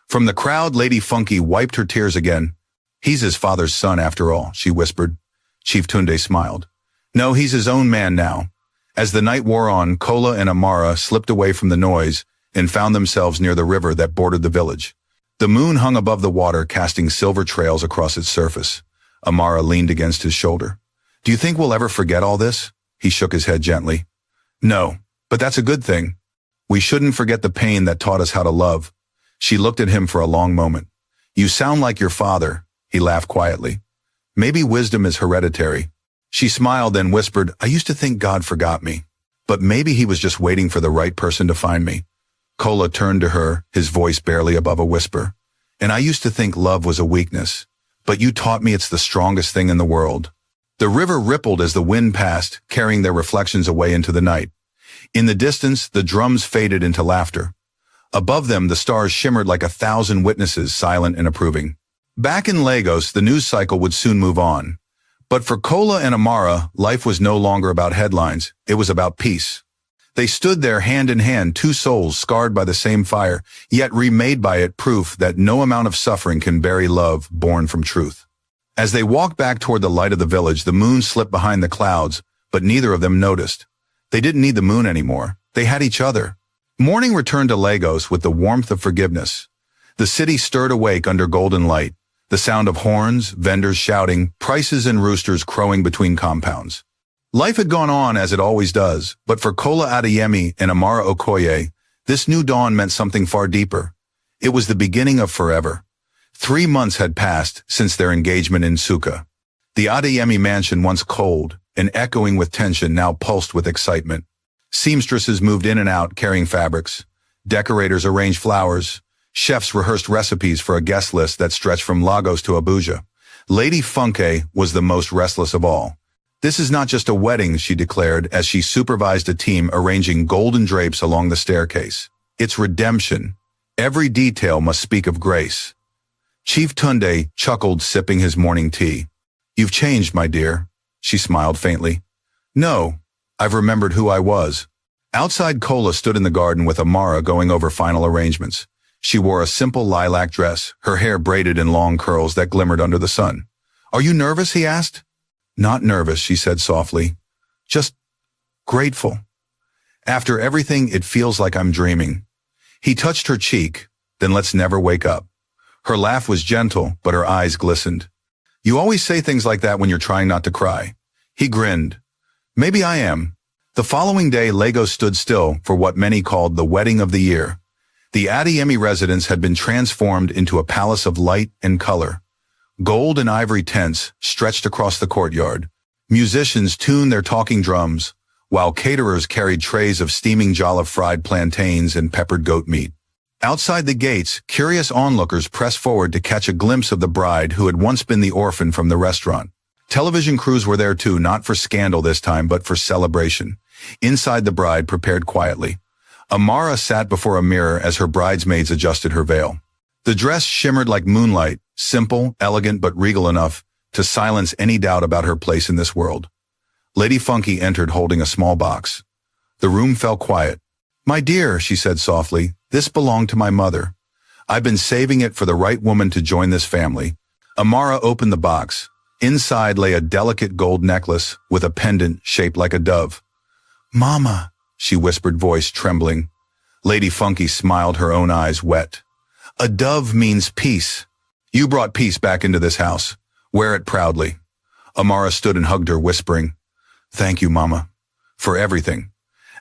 From the crowd, Lady Funky wiped her tears again. "He's his father's son after all," she whispered. Chief Tunde smiled. "No, he's his own man now." As the night wore on, Kola and Amara slipped away from the noise and found themselves near the river that bordered the village. The moon hung above the water, casting silver trails across its surface. Amara leaned against his shoulder. "Do you think we'll ever forget all this?" He shook his head gently. "No, but that's a good thing. We shouldn't forget the pain that taught us how to love." She looked at him for a long moment. "You sound like your father," he laughed quietly. "Maybe wisdom is hereditary." She smiled, then whispered, "I used to think God forgot me. But maybe he was just waiting for the right person to find me." Kola turned to her, his voice barely above a whisper. "And I used to think love was a weakness. But you taught me it's the strongest thing in the world." The river rippled as the wind passed, carrying their reflections away into the night. In the distance, the drums faded into laughter. Above them, the stars shimmered like 1,000 witnesses, silent and approving. Back in Lagos, the news cycle would soon move on. But for Kola and Amara, life was no longer about headlines. It was about peace. They stood there hand in hand, 2 souls scarred by the same fire, yet remade by it, proof that no amount of suffering can bury love born from truth. As they walked back toward the light of the village, the moon slipped behind the clouds, but neither of them noticed. They didn't need the moon anymore. They had each other. Morning returned to Lagos with the warmth of forgiveness. The city stirred awake under golden light, the sound of horns, vendors shouting, prices and roosters crowing between compounds. Life had gone on as it always does, but for Kola Adeyemi and Amara Okoye, this new dawn meant something far deeper. It was the beginning of forever. 3 months had passed since their engagement in Suka. The Adeyemi mansion, once cold and echoing with tension, now pulsed with excitement. Seamstresses moved in and out carrying fabrics. Decorators arranged flowers. Chefs rehearsed recipes for a guest list that stretched from Lagos to Abuja. Lady Funke was the most restless of all. "This is not just a wedding," she declared as she supervised a team arranging golden drapes along the staircase. "It's redemption. Every detail must speak of grace." Chief Tunde chuckled, sipping his morning tea. "You've changed, my dear," she smiled faintly. "No, I've remembered who I was." Outside, Kola stood in the garden with Amara going over final arrangements. She wore a simple lilac dress, her hair braided in long curls that glimmered under the sun. "Are you nervous?" he asked. Not nervous, she said softly. Just grateful. After everything, it feels like I'm dreaming. He touched her cheek. Then let's never wake up. Her laugh was gentle, but her eyes glistened. You always say things like that when you're trying not to cry. He grinned. Maybe I am. The following day, Lagos stood still for what many called the wedding of the year. The Adeyemi residence had been transformed into a palace of light and color. Gold and ivory tents stretched across the courtyard. Musicians tuned their talking drums, while caterers carried trays of steaming jollof fried plantains and peppered goat meat. Outside the gates, curious onlookers pressed forward to catch a glimpse of the bride who had once been the orphan from the restaurant. Television crews were there too, not for scandal this time, but for celebration. Inside, the bride prepared quietly. Amara sat before a mirror as her bridesmaids adjusted her veil. The dress shimmered like moonlight, simple, elegant, but regal enough to silence any doubt about her place in this world. Lady Funky entered holding a small box. The room fell quiet. My dear, she said softly, this belonged to my mother. I've been saving it for the right woman to join this family. Amara opened the box. Inside lay a delicate gold necklace with a pendant shaped like a dove. Mama, she whispered, voice trembling. Lady Funky smiled, her own eyes wet. A dove means peace. You brought peace back into this house. Wear it proudly. Amara stood and hugged her, whispering, Thank you, Mama, for everything.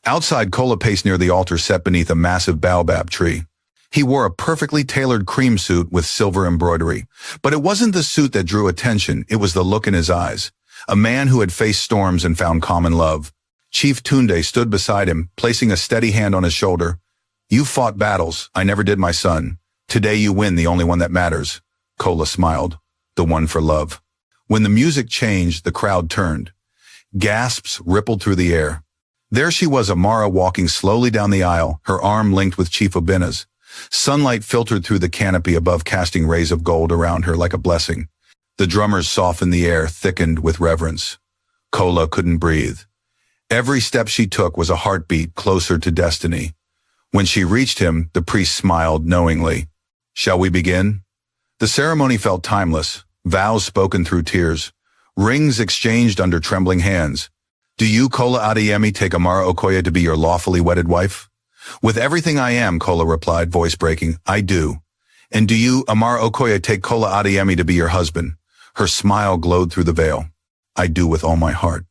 Outside, Kola paced near the altar set beneath a massive baobab tree. He wore a perfectly tailored cream suit with silver embroidery. But it wasn't the suit that drew attention, it was the look in his eyes. A man who had faced storms and found common love. Chief Tunde stood beside him, placing a steady hand on his shoulder. You fought battles, I never did, my son. Today you win the only one that matters. Kola smiled. The one for love. When the music changed, the crowd turned. Gasps rippled through the air. There she was, Amara, walking slowly down the aisle, her arm linked with Chief Obina's. Sunlight filtered through the canopy above, casting rays of gold around her like a blessing. The drummers softened the air, thickened with reverence. Kola couldn't breathe. Every step she took was a heartbeat closer to destiny. When she reached him, the priest smiled knowingly. Shall we begin? The ceremony felt timeless, vows spoken through tears, rings exchanged under trembling hands. Do you, Kola Adeyemi, take Amara Okoye to be your lawfully wedded wife? With everything I am, Kola replied, voice breaking. I do. And do you, Amara Okoye, take Kola Adeyemi to be your husband? Her smile glowed through the veil. I do with all my heart.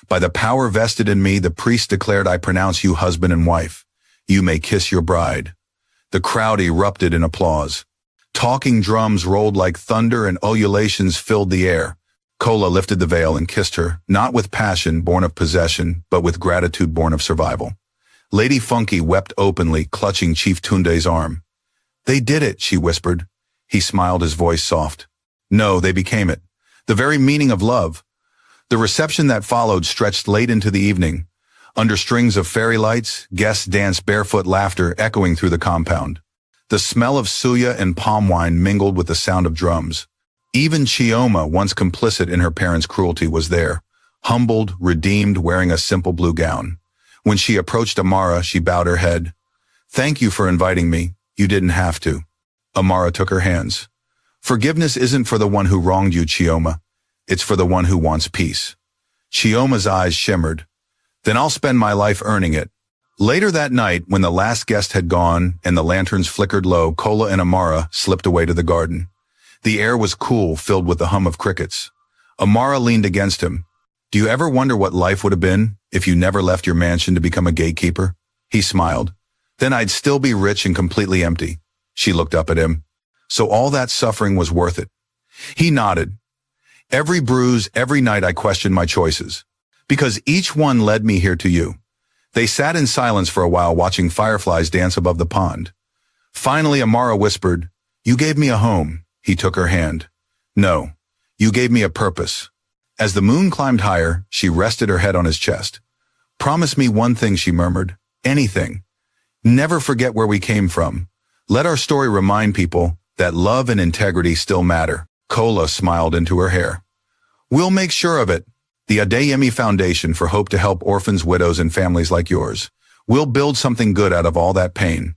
By the power vested in me, the priest declared, I pronounce you husband and wife. You may kiss your bride. The crowd erupted in applause. Talking drums rolled like thunder and ululations filled the air. Kola lifted the veil and kissed her, not with passion born of possession, but with gratitude born of survival. Lady Funky wept openly, clutching Chief Tunde's arm. They did it, she whispered. He smiled, his voice soft. No, they became it. The very meaning of love. The reception that followed stretched late into the evening. Under strings of fairy lights, guests danced, barefoot laughter echoing through the compound. The smell of suya and palm wine mingled with the sound of drums. Even Chioma, once complicit in her parents' cruelty, was there, humbled, redeemed, wearing a simple blue gown. When she approached Amara, she bowed her head. Thank you for inviting me. You didn't have to. Amara took her hands. Forgiveness isn't for the one who wronged you, Chioma. It's for the one who wants peace. Chioma's eyes shimmered. Then I'll spend my life earning it. Later that night, when the last guest had gone and the lanterns flickered low, Kola and Amara slipped away to the garden. The air was cool, filled with the hum of crickets. Amara leaned against him. Do you ever wonder what life would have been if you never left your mansion to become a gatekeeper? He smiled. Then I'd still be rich and completely empty. She looked up at him. So all that suffering was worth it. He nodded. Every bruise, every night I questioned my choices. Because each one led me here to you. They sat in silence for a while, watching fireflies dance above the pond. Finally, Amara whispered, You gave me a home. He took her hand. No, you gave me a purpose. As the moon climbed higher, she rested her head on his chest. Promise me one thing, she murmured. Anything. Never forget where we came from. Let our story remind people that love and integrity still matter. Kola smiled into her hair. We'll make sure of it. The Adeyemi Foundation for Hope to help orphans, widows, and families like yours. We'll build something good out of all that pain.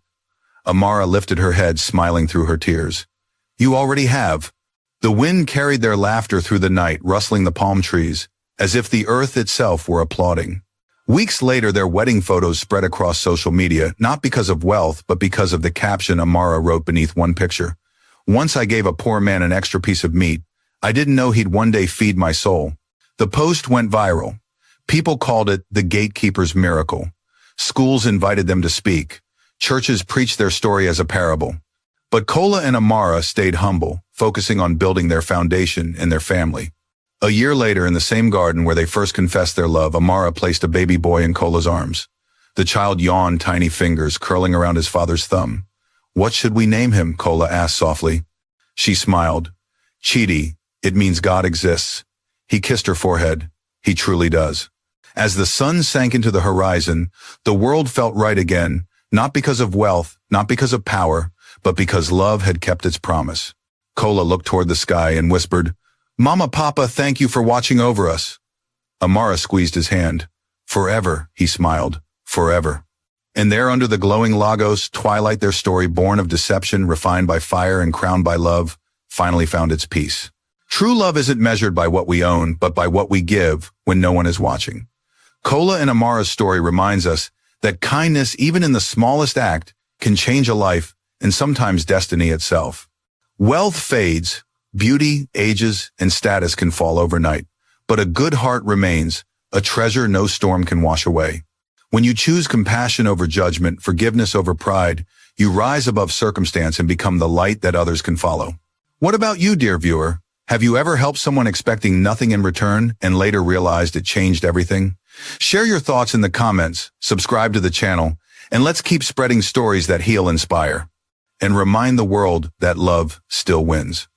Amara lifted her head, smiling through her tears. You already have. The wind carried their laughter through the night, rustling the palm trees, as if the earth itself were applauding. Weeks later, their wedding photos spread across social media, not because of wealth, but because of the caption Amara wrote beneath one picture. "Once I gave a poor man an extra piece of meat. I didn't know he'd one day feed my soul." The post went viral. People called it the gatekeeper's miracle. Schools invited them to speak. Churches preached their story as a parable. But Kola and Amara stayed humble, focusing on building their foundation and their family. A year later, in the same garden where they first confessed their love, Amara placed a baby boy in Kola's arms. The child yawned, tiny fingers curling around his father's thumb. "What should we name him?" Kola asked softly. She smiled. "Chidi, it means God exists." He kissed her forehead. "He truly does." As the sun sank into the horizon, the world felt right again, not because of wealth, not because of power, but because love had kept its promise. Kola looked toward the sky and whispered, "Mama, Papa, thank you for watching over us." Amara squeezed his hand. "Forever," he smiled. "Forever." And there under the glowing Lagos, twilight, their story, born of deception, refined by fire, and crowned by love, finally found its peace. True love isn't measured by what we own, but by what we give when no one is watching. Kola and Amara's story reminds us that kindness, even in the smallest act, can change a life and sometimes destiny itself. Wealth fades, beauty, ages, and status can fall overnight, but a good heart remains, a treasure no storm can wash away. When you choose compassion over judgment, forgiveness over pride, you rise above circumstance and become the light that others can follow. What about you, dear viewer? Have you ever helped someone expecting nothing in return and later realized it changed everything? Share your thoughts in the comments, subscribe to the channel, and let's keep spreading stories that heal, inspire, and remind the world that love still wins.